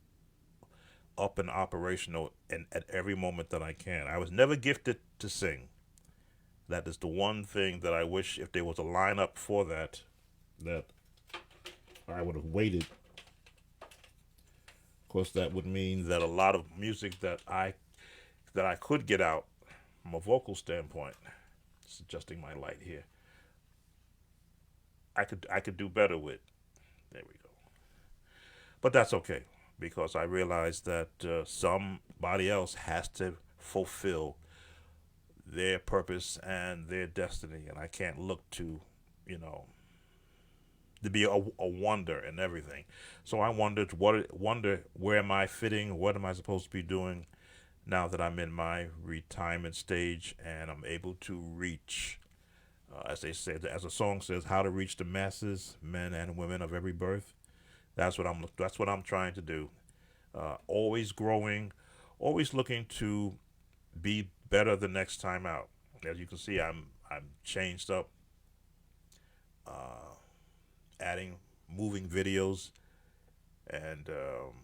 up and operational and at every moment that I can. I was never gifted to sing. That is the one thing that I wish if there was a lineup for that I would have waited. Of course, that would mean that a lot of music that I could get out from a vocal standpoint. Just adjusting my light here. I could do better with. There we go. But that's okay because I realize that somebody else has to fulfill their purpose and their destiny, and I can't look to, you know, to be a wonder and everything. So I wonder where am I fitting? What am I supposed to be doing now that I'm in my retirement stage and I'm able to reach, as they say, as the song says, how to reach the masses, men and women of every birth. That's what I'm trying to do. Always growing, always looking to be better the next time out. As you can see, I'm changed up, adding moving videos, and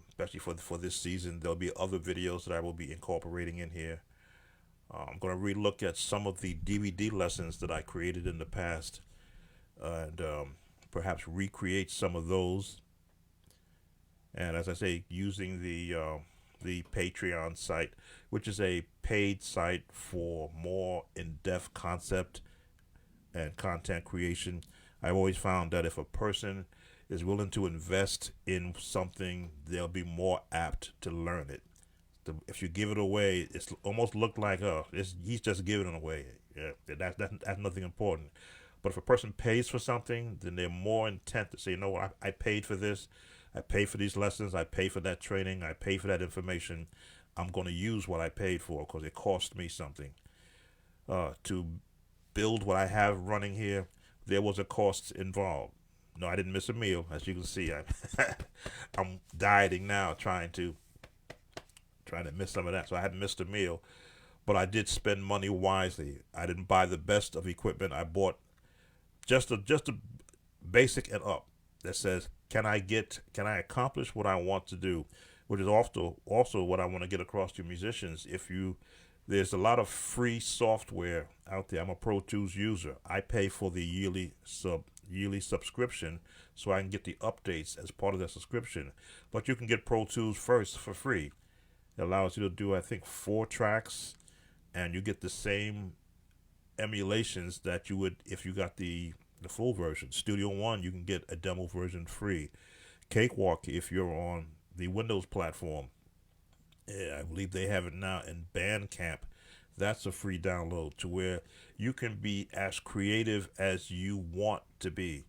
especially for this season, there'll be other videos that I will be incorporating in here. I'm going to relook at some of the DVD lessons that I created in the past, and perhaps recreate some of those. And as I say, using the Patreon site, which is a paid site for more in-depth concept and content creation. I've always found that if a person is willing to invest in something, they'll be more apt to learn it. If you give it away, it's almost looked like, he's just giving it away. Yeah, that's nothing important. But if a person pays for something, then they're more intent to say, you know what, I paid for this. I paid for these lessons. I paid for that training. I paid for that information. I'm going to use what I paid for because it cost me something. To build what I have running here, there was a cost involved. No, I didn't miss a meal. As you can see, I'm dieting now, trying to miss some of that. So I hadn't missed a meal, but I did spend money wisely. I didn't buy the best of equipment. I bought just a basic and up that says, can I accomplish what I want to do, which is also what I want to get across to musicians. There's a lot of free software out there. I'm a Pro Tools user. I pay for the yearly subscription so I can get the updates as part of that subscription. But you can get Pro Tools first for free. It allows you to do, I think, 4 tracks, and you get the same emulations that you would if you got the full version. Studio One, you can get a demo version free. Cakewalk, if you're on the Windows platform, I believe they have it now in Bandcamp. That's a free download to where you can be as creative as you want to be.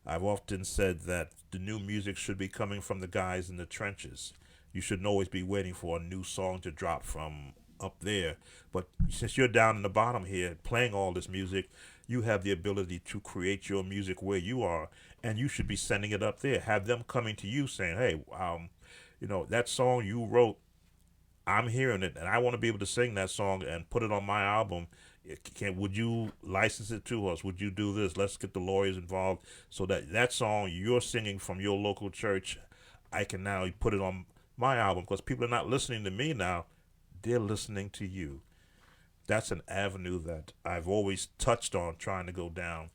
I've often said that the new music should be coming from the guys in the trenches. You shouldn't always be waiting for a new song to drop from up there. But since you're down in the bottom here playing all this music, you have the ability to create your music where you are, and you should be sending it up there. Have them coming to you saying, "Hey, that song you wrote, I'm hearing it, and I want to be able to sing that song and put it on my album. Would you license it to us? Would you do this? Let's get the lawyers involved so that song you're singing from your local church, I can now put it on my album because people are not listening to me now; they're listening to you." That's an avenue that I've always touched on trying to go down,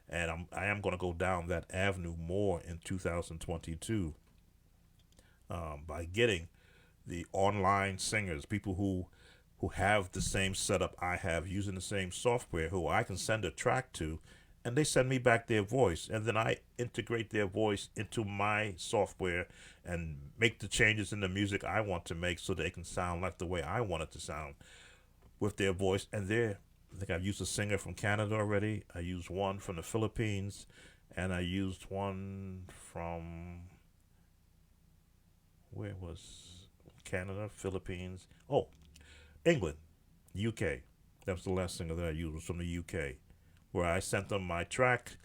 and I am going to go down that avenue more in 2022 by getting the online singers, people who have the same setup I have using the same software, who I can send a track to, and they send me back their voice, and then I integrate their voice into my software and make the changes in the music I want to make so they can sound like the way I want it to sound with their voice. And I think I've used a singer from Canada already. I used one from the Philippines, and I used one from where was Canada, Philippines? Oh, England, UK. That was the last singer that I used, was from the UK, where I sent them my track.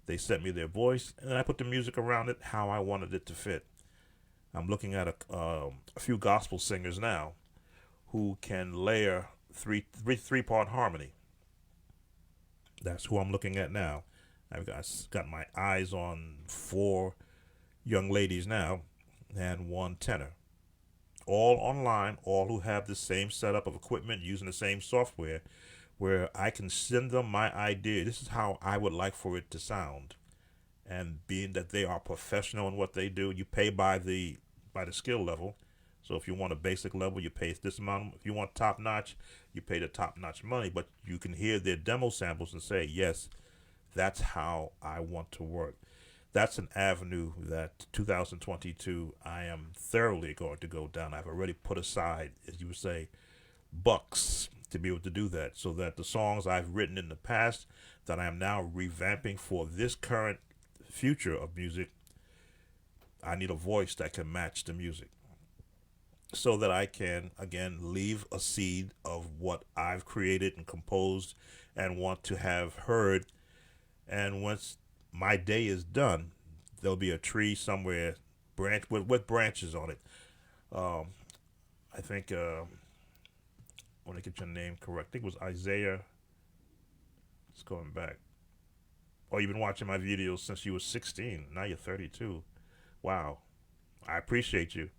They sent me their voice, and then I put the music around it how I wanted it to fit. I'm looking at a few gospel singers now who can layer three-part harmony. That's who I'm looking at now. I've got my eyes on 4 young ladies now and 1 tenor. All online, all who have the same setup of equipment using the same software, where I can send them my idea. This is how I would like for it to sound. And being that they are professional in what they do, you pay by the skill level. So if you want a basic level, you pay this amount. If you want top notch, you pay the top notch money. But you can hear their demo samples and say, yes, that's how I want to work. That's an avenue that 2022 I am thoroughly going to go down. I've already put aside, as you would say, bucks to be able to do that, so that the songs I've written in the past that I am now revamping for this current future of music, I need a voice that can match the music so that I can, again, leave a seed of what I've created and composed and want to have heard. And once my day is done, there'll be a tree somewhere, branch with branches on it. Um, I think, I want to get your name correct. I think it was Isaiah. It's going back. Oh, you've been watching my videos since you were 16. Now you're 32. Wow. I appreciate you.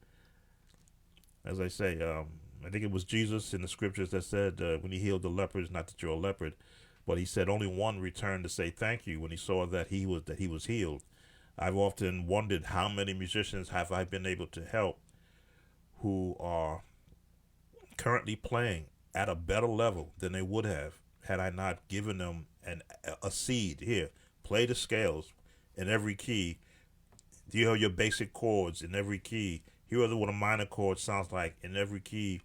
As I say, I think it was Jesus in the scriptures that said when he healed the lepers, not that you're a leopard, but he said only one returned to say thank you when he saw that he was healed. I've often wondered how many musicians have I been able to help who are currently playing at a better level than they would have had I not given them a seed. Here, play the scales in every key. You hear your basic chords in every key. Here are what a minor chord sounds like in every key.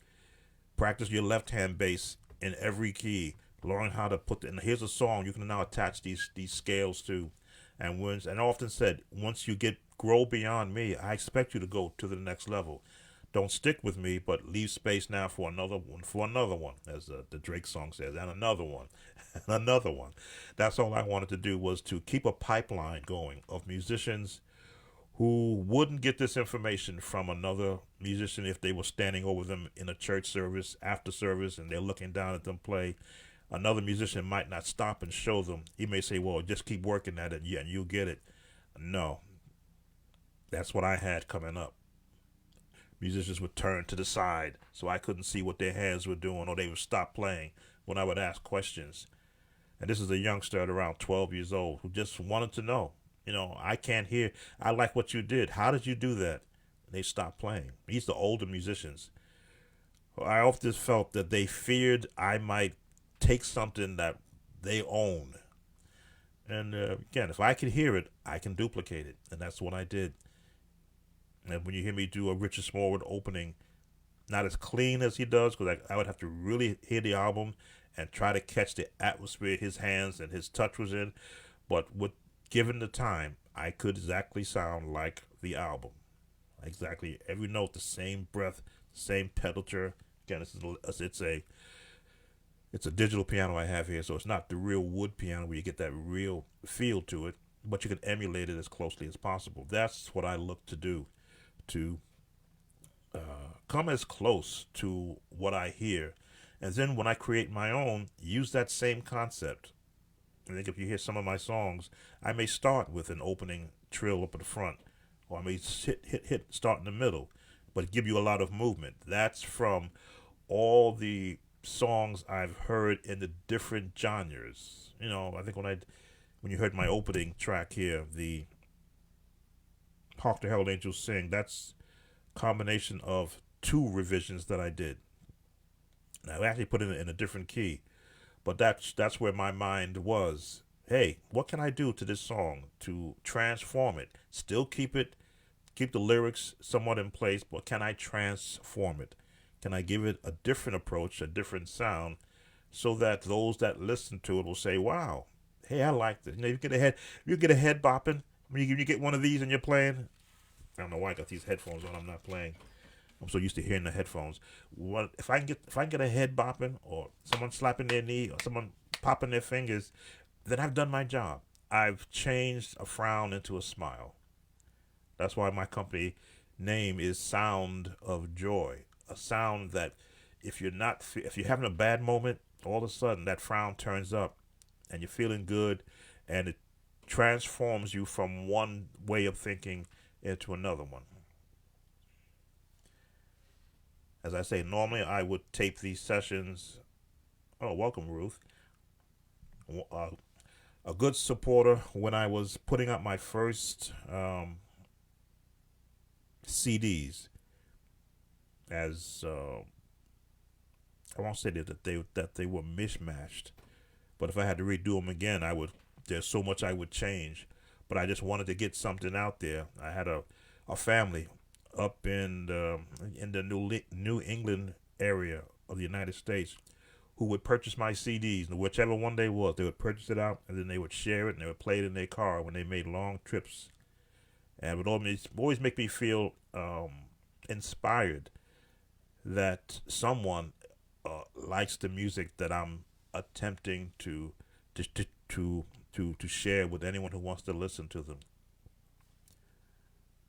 Practice your left hand bass in every key. Learn how to and here's a song you can now attach these scales to. And I often said, once you grow beyond me, I expect you to go to the next level. Don't stick with me, but leave space now for another one, as the Drake song says, and another one, and another one. That's all I wanted to do, was to keep a pipeline going of musicians who wouldn't get this information from another musician if they were standing over them in a church service, after service, and they're looking down at them play. Another musician might not stop and show them. He may say, well, just keep working at it, yeah, and you'll get it. No, that's what I had coming up. Musicians would turn to the side so I couldn't see what their hands were doing, or they would stop playing when I would ask questions. And this is a youngster at around 12 years old who just wanted to know, I can't hear. I like what you did. How did you do that? And they stopped playing. These are the older musicians. I often felt that they feared I might take something that they own. And again, if I can hear it, I can duplicate it. And that's what I did. And when you hear me do a Richard Smallwood opening, not as clean as he does, because I would have to really hear the album and try to catch the atmosphere his hands and his touch was in. But with given the time, I could exactly sound like the album. Exactly every note, the same breath, same pedalature. Again, it's a digital piano I have here, so it's not the real wood piano where you get that real feel to it, but you can emulate it as closely as possible. That's what I look to do, to come as close to what I hear. And then when I create my own, use that same concept. I think if you hear some of my songs, I may start with an opening trill up at the front, or I may start in the middle, but give you a lot of movement. That's from all the songs I've heard in the different genres. I think when you heard my opening track here, the Hark the Herald Angels Sing, that's a combination of two revisions that I did. Now I actually put it in a different key, but that's where my mind was. Hey, what can I do to this song to transform it? Still keep the lyrics somewhat in place, but can I transform it? Can I give it a different approach, a different sound, so that those that listen to it will say, "Wow, hey, I like this." You get a head bopping. When you get one of these and you're playing. I don't know why I got these headphones on. I'm not playing. I'm so used to hearing the headphones. What if I can get a head bopping, or someone slapping their knee, or someone popping their fingers, then I've done my job. I've changed a frown into a smile. That's why my company name is Sound of Joy. A sound that if you're having a bad moment, all of a sudden that frown turns up and you're feeling good, and it transforms you from one way of thinking into another one. As I say, normally I would tape these sessions. Oh, welcome, Ruth. Uh, a good supporter when I was putting up my first CDs. As I won't say that they were mishmashed, but if I had to redo them again, I would. There's so much I would change, but I just wanted to get something out there. I had a family up in the New England area of the United States who would purchase my CDs, and whichever one they was, they would purchase it out, and then they would share it, and they would play it in their car when they made long trips, and it would always make me feel inspired that someone likes the music that I'm attempting to to to share with anyone who wants to listen to them.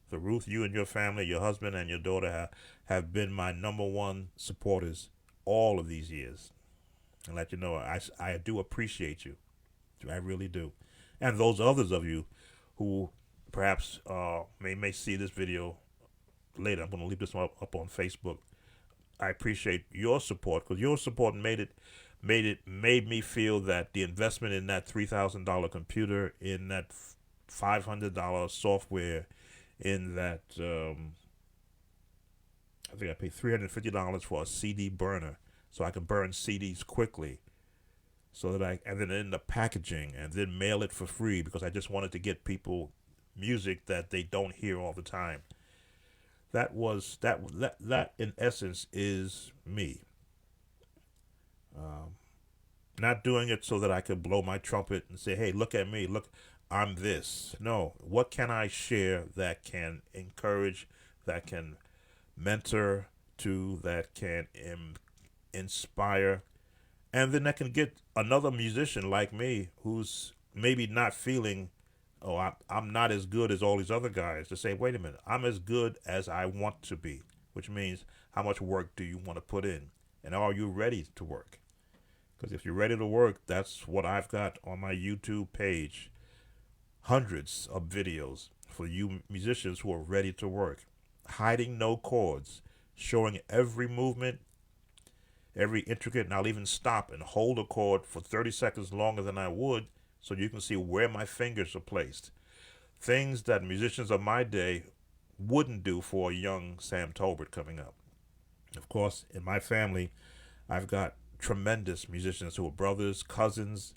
So Ruth, you and your family, your husband and your daughter have been my number one supporters all of these years. And let you know, I do appreciate you. I really do. And those others of you who perhaps may see this video later. I'm going to leave this one up on Facebook. I appreciate your support, because your support made me feel that the investment in that $3,000 computer, in that $500 software, in that I think I paid $350 for a CD burner, so I can burn CDs quickly. So that and then in the packaging, and then mail it for free, because I just wanted to get people music that they don't hear all the time. That in essence is me. Um, Not doing it so that I could blow my trumpet and say, "Hey, look at me! Look, I'm this." No, what can I share that can encourage, that can mentor to, that can inspire, and then that can get another musician like me who's maybe not feeling, "Oh, I'm not as good as all these other guys," to say, "Wait a minute, I'm as good as I want to be," which means how much work do you want to put in, and are you ready to work? Because if you're ready to work, that's what I've got on my YouTube page. Hundreds of videos for you musicians who are ready to work. Hiding no chords, showing every movement, every intricate, and I'll even stop and hold a chord for 30 seconds longer than I would, so you can see where my fingers are placed. Things that musicians of my day wouldn't do for a young Sam Tolbert coming up. Of course, in my family, I've got tremendous musicians who are brothers, cousins.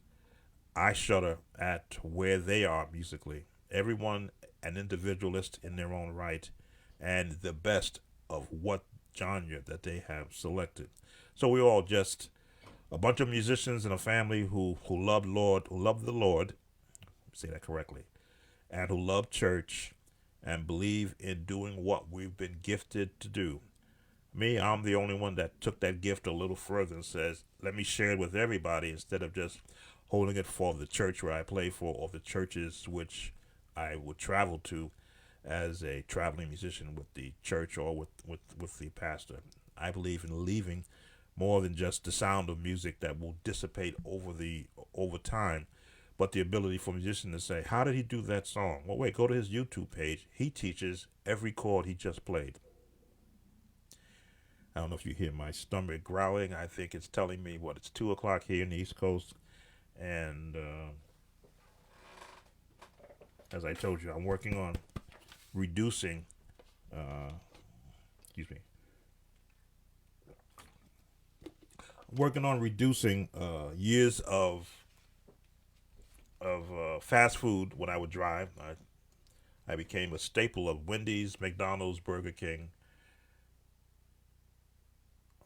I shudder at where they are musically. Everyone an individualist in their own right, and the best of what genre that they have selected. So we're all just a bunch of musicians in a family who love who love the Lord, say that correctly, and who love church and believe in doing what we've been gifted to do. Me, I'm the only one that took that gift a little further and says, let me share it with everybody instead of just holding it for the church where I play for or the churches which I would travel to as a traveling musician with the church or with the pastor. I believe in leaving more than just the sound of music that will dissipate over time, but the ability for a musician to say, how did he do that song? Well, wait, go to his YouTube page. He teaches every chord he just played. I don't know if you hear my stomach growling. I think it's telling me it's 2 o'clock here in the East Coast. And as I told you, I'm working on reducing, excuse me, working on reducing years of fast food when I would drive. I became a staple of Wendy's, McDonald's, Burger King.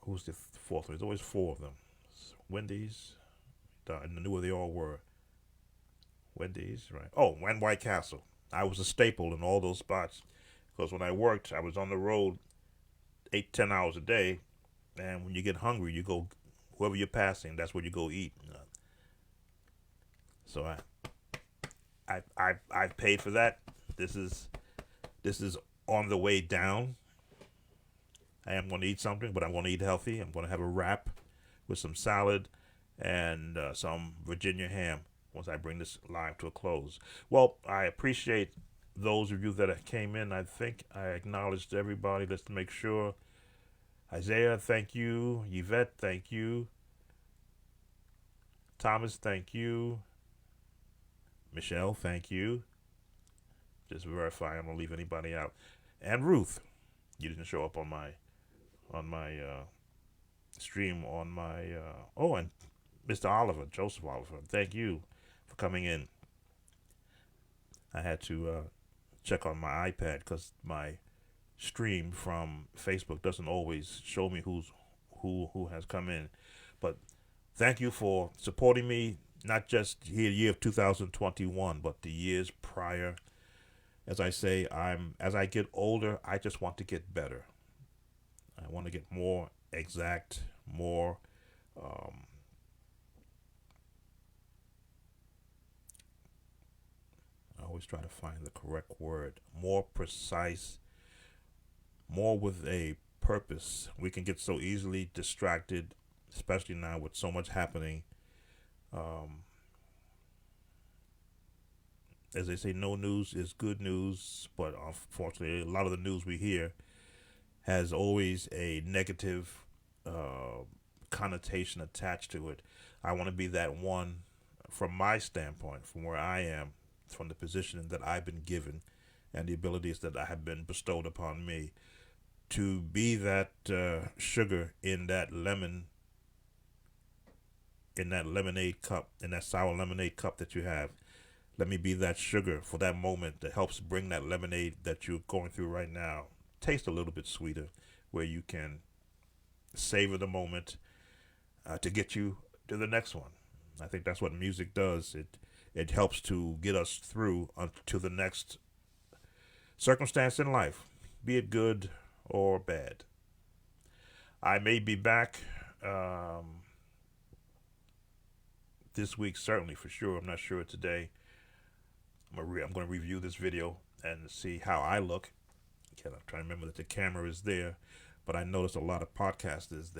Who's the fourth one? There's always four of them. Wendy's, I knew where they all were. Wendy's, right? Oh, and White Castle. I was a staple in all those spots because when I worked, I was on the road 8-10 hours a day, and when you get hungry, you go whoever you're passing. That's where you go eat. So I've paid for that. This is on the way down. I am going to eat something, but I'm going to eat healthy. I'm going to have a wrap with some salad and some Virginia ham once I bring this live to a close. Well, I appreciate those of you that came in. I think I acknowledged everybody. Let's make sure. Isaiah, thank you. Yvette, thank you. Thomas, thank you. Michelle, thank you. Just verify I'm going to leave anybody out. And Ruth, you didn't show up on my stream on my and Mr. Oliver, Joseph Oliver, thank you for coming in. I had to check on my iPad because my stream from Facebook doesn't always show me who has come in. But thank you for supporting me, not just here the year of 2021, but the years prior. As I say, as I get older, I just want to get better. I want to get more exact, more I always try to find the correct word, more precise, more with a purpose. We can get so easily distracted, especially now with so much happening. As they say, no news is good news, but unfortunately, a lot of the news we hear has always a negative connotation attached to it. I want to be that one from my standpoint, from where I am, from the position that I've been given and the abilities that I have been bestowed upon me, to be that sugar in that lemonade cup, in that sour lemonade cup that you have. Let me be that sugar for that moment that helps bring that lemonade that you're going through right now taste a little bit sweeter, where you can savor the moment to get you to the next one. I think that's what music does. It helps to get us through to the next circumstance in life, be it good or bad. I may be back this week, certainly, for sure. I'm not sure today. I'm going to review this video and see how I look. Again, I'm trying to remember that the camera is there, but I noticed a lot of podcasters,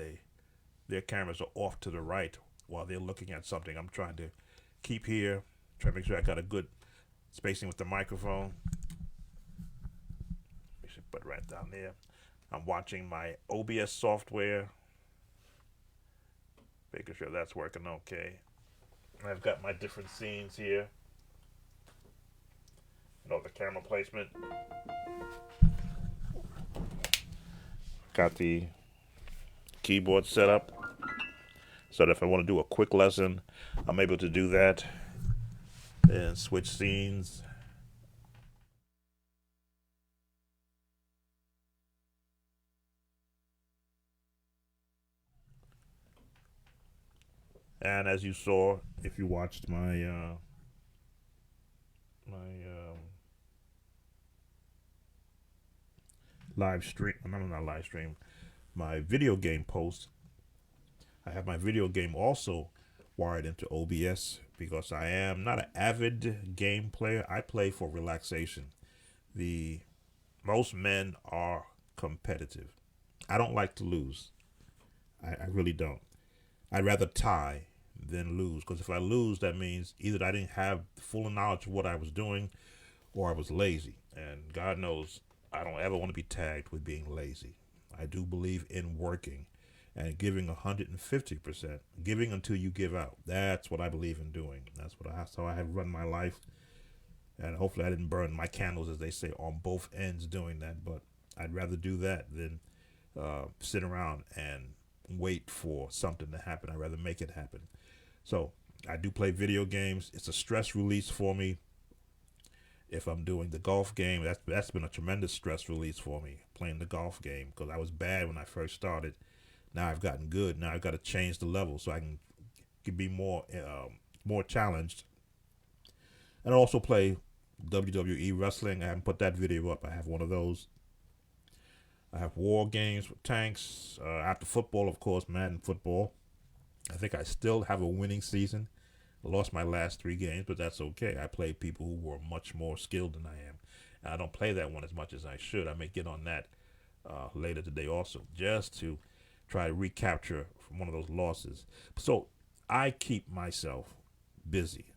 their cameras are off to the right while they're looking at something. I'm trying to keep here, try to make sure I got a good spacing with the microphone. We should put it right down there. I'm watching my OBS software, making sure that's working okay. I've got my different scenes here. The camera placement. Got the keyboard setup so that if I want to do a quick lesson, I'm able to do that and switch scenes. And as you saw, if you watched my live stream, no, not live stream, my video game post, I have my video game also wired into OBS because I am not an avid game player. I play for relaxation. The most men are competitive. I don't like to lose. I really don't. I'd rather tie than lose because if I lose, that means either I didn't have full knowledge of what I was doing or I was lazy. And God knows I don't ever want to be tagged with being lazy. I do believe in working and giving 150%, giving until you give out. That's what I believe in doing. That's how I have run my life. And hopefully I didn't burn my candles, as they say, on both ends doing that. But I'd rather do that than sit around and wait for something to happen. I'd rather make it happen. So I do play video games. It's a stress release for me. If I'm doing the golf game, that's been a tremendous stress release for me, playing the golf game, because I was bad when I first started. Now I've gotten good. Now I've got to change the level so I can be more challenged. And I also play WWE wrestling. I haven't put that video up. I have one of those. I have war games with tanks. After football, of course, Madden football. I think I still have a winning season. I lost my last 3 games, but that's okay. I play people who were much more skilled than I am. And I don't play that one as much as I should. I may get on that later today also, just to try to recapture from one of those losses. So I keep myself busy.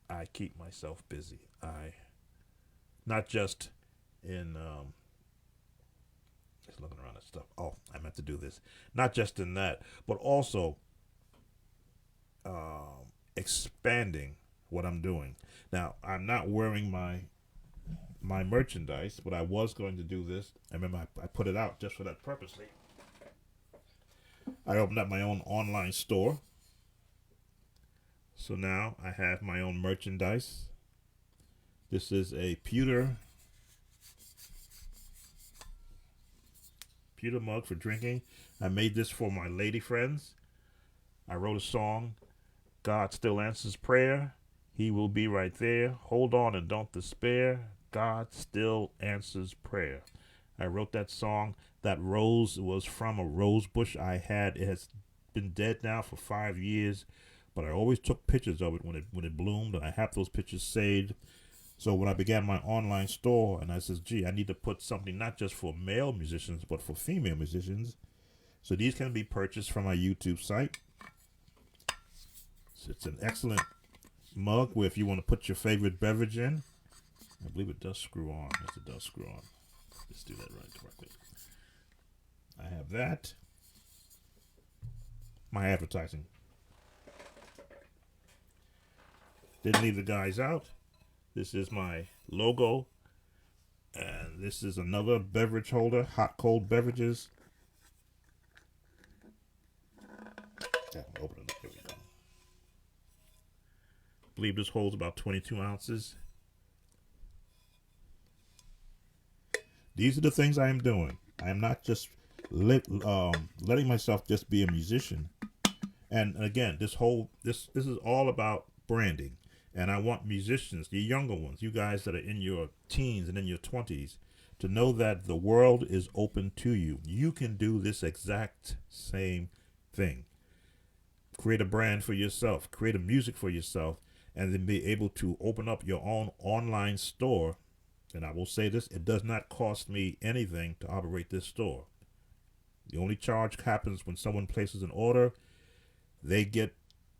I not just in just looking around at stuff. Oh, I meant to do this. Not just in that, but also expanding what I'm doing. Now, I'm not wearing my merchandise, but I was going to do this. I remember I put it out just for that purposely. I opened up my own online store. So now I have my own merchandise. This is a pewter mug for drinking. I made this for my lady friends. I wrote a song, God Still Answers Prayer. He will be right there. Hold on and don't despair. God still answers prayer. I wrote that song. That rose was from a rose bush I had. It has been dead now for 5 years, but I always took pictures of it when it bloomed, and I have those pictures saved. So when I began my online store, and I says, gee, I need to put something not just for male musicians, but for female musicians. So these can be purchased from my YouTube site. So it's an excellent mug where if you want to put your favorite beverage in, I believe it does screw on. Yes, it does screw on. Let's do that right correctly. I have that. My advertising. Didn't leave the guys out. This is my logo. And this is another beverage holder, hot cold beverages. Yeah, open it up. Here we go. I believe this holds about 22 ounces. These are the things I am doing. I am not just letting myself just be a musician. And again, this is all about branding. And I want musicians, the younger ones, you guys that are in your teens and in your 20s, to know that the world is open to you. You can do this exact same thing. Create a brand for yourself, create a music for yourself, and then be able to open up your own online store. And I will say this, it does not cost me anything to operate this store. The only charge happens when someone places an order. They get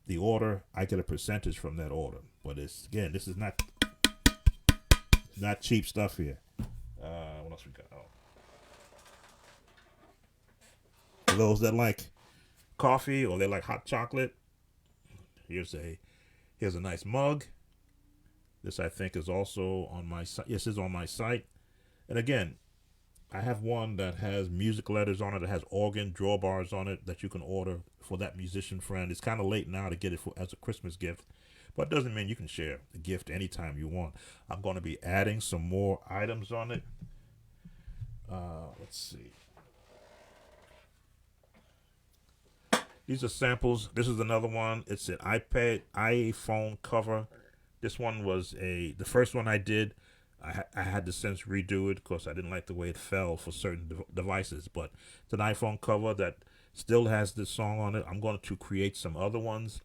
the order, I get a percentage from that order. But this is not cheap stuff here. What else we got? Oh. For those that like coffee or they like hot chocolate, here's a nice mug. This I think is also on my site. Yes, is on my site. And again, I have one that has music letters on it, that has organ drawbars on it that you can order for that musician friend. It's kind of late now to get it for as a Christmas gift, but it doesn't mean you can share the gift anytime you want. I'm going to be adding some more items on it. Let's see. These are samples. This is another one. It's an iPhone cover. This one was the first one I did. I had to since redo it because I didn't like the way it fell for certain devices. But it's an iPhone cover that still has this song on it. I'm going to create some other ones.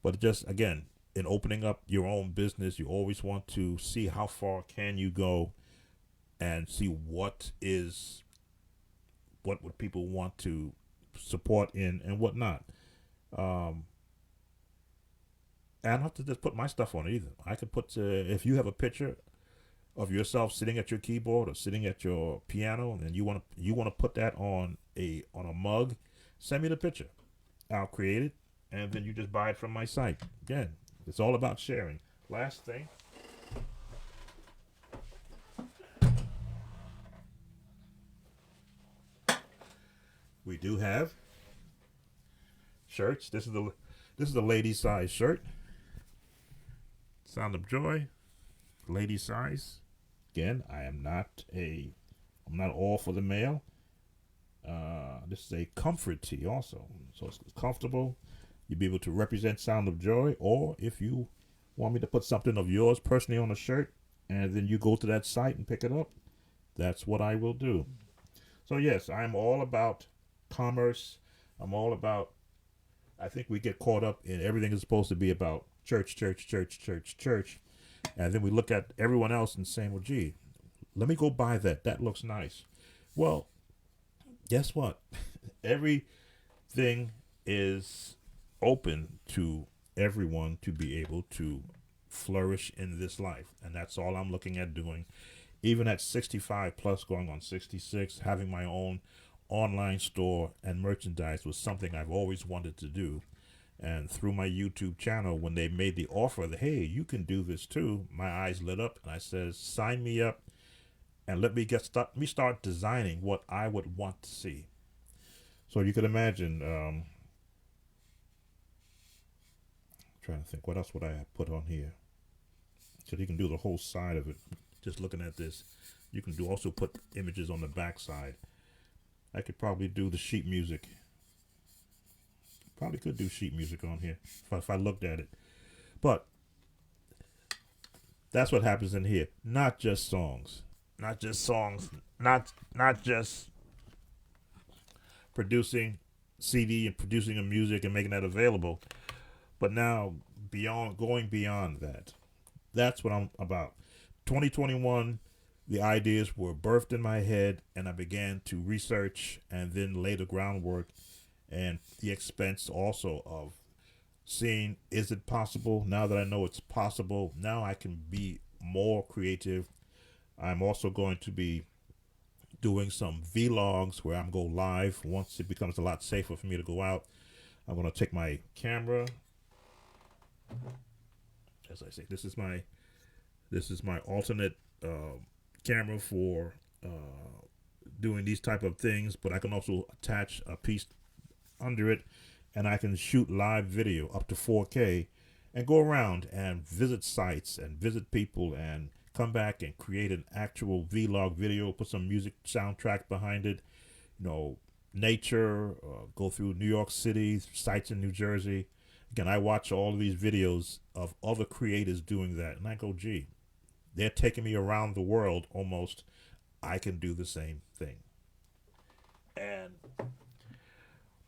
But just, again, in opening up your own business, you always want to see how far can you go and see what would people want to support in and whatnot. Um, I don't have to just put my stuff on it either. I could put if you have a picture of yourself sitting at your keyboard or sitting at your piano, and you want to put that on a mug, send me the picture. I'll create it, and then you just buy it from my site. Again, it's all about sharing. Last thing, we do have shirts. This is a lady size shirt. Sound of Joy, lady size. Again, I'm not all for the male. This is a comfort tee also, so it's comfortable. You'll be able to represent Sound of Joy, or if you want me to put something of yours personally on a shirt, and then you go to that site and pick it up, that's what I will do. So yes, I'm all about commerce. I'm all about. I think we get caught up in everything is supposed to be about church, church, church, church, church, and then we look at everyone else and saying, "Well, gee, let me go buy that. That looks nice." Well, guess what? Everything is open to everyone to be able to flourish in this life, and that's all I'm looking at doing. Even at 65 plus, going on 66, having my own online store and merchandise was something I've always wanted to do. And through my YouTube channel, when they made the offer that, hey, you can do this too, my eyes lit up and I said, sign me up and let me start designing what I would want to see. So you could imagine, trying to think, what else would I have put on here? So you can do the whole side of it. Just looking at this, you can also put images on the back side. I could probably do the sheet music. Probably could do sheet music on here if I looked at it. But that's what happens in here. Not just songs. Not just songs. Not just producing CD and producing a music and making that available. But now going beyond that. That's what I'm about. 2021, the ideas were birthed in my head, and I began to research and then lay the groundwork and the expense also of seeing, is it possible? Now that I know it's possible, now I can be more creative. I'm also going to be doing some vlogs where I'm go live once it becomes a lot safer for me to go out. I'm going to take my camera. As I say, this is my alternate camera for doing these type of things, but I can also attach a piece under it, and I can shoot live video up to 4K and go around and visit sites and visit people and come back and create an actual vlog video, put some music soundtrack behind it, nature, go through New York City, sites in New Jersey. Again, I watch all of these videos of other creators doing that, and I go, gee, they're taking me around the world almost. I can do the same thing. And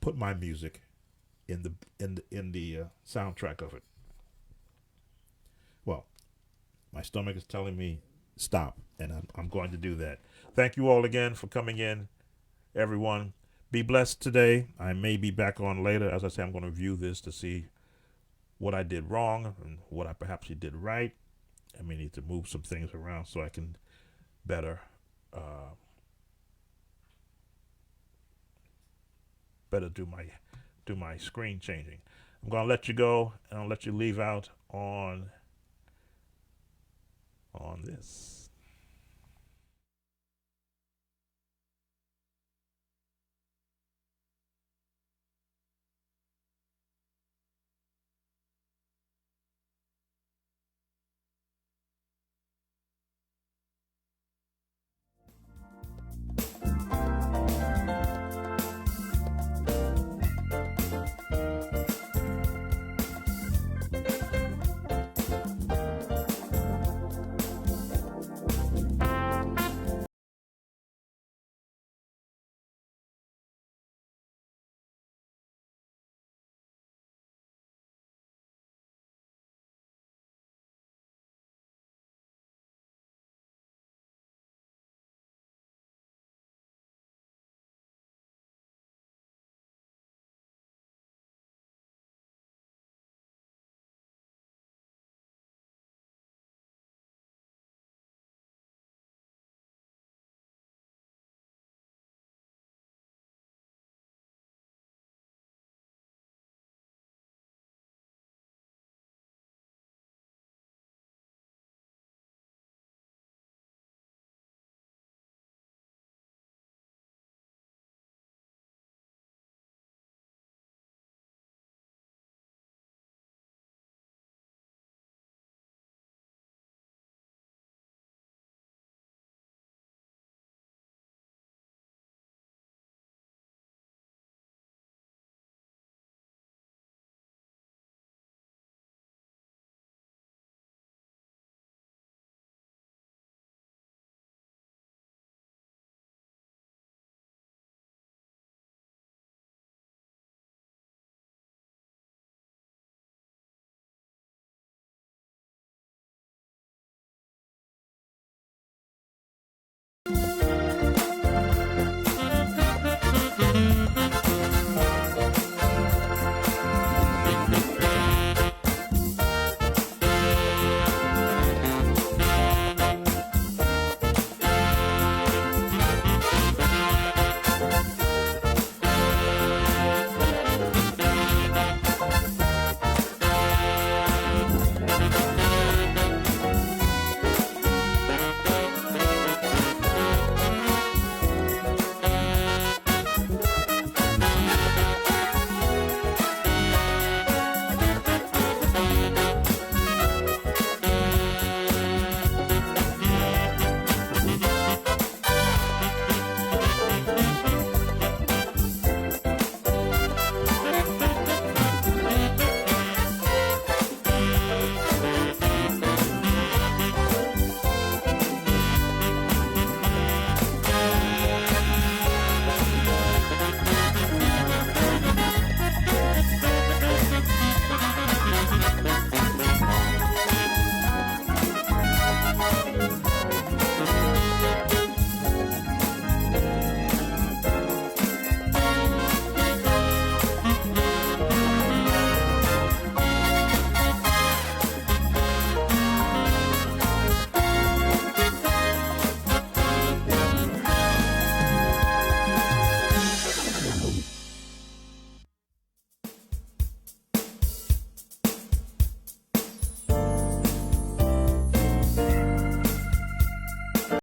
put my music in the soundtrack of it. Well, my stomach is telling me stop, and I'm going to do that. Thank you all again for coming in, everyone. Be blessed today. I may be back on later. As I say, I'm going to review this to see what I did wrong and what I perhaps did right. I may need to move some things around so I can better do my screen changing. I'm gonna let you go, and I'll let you leave out on this.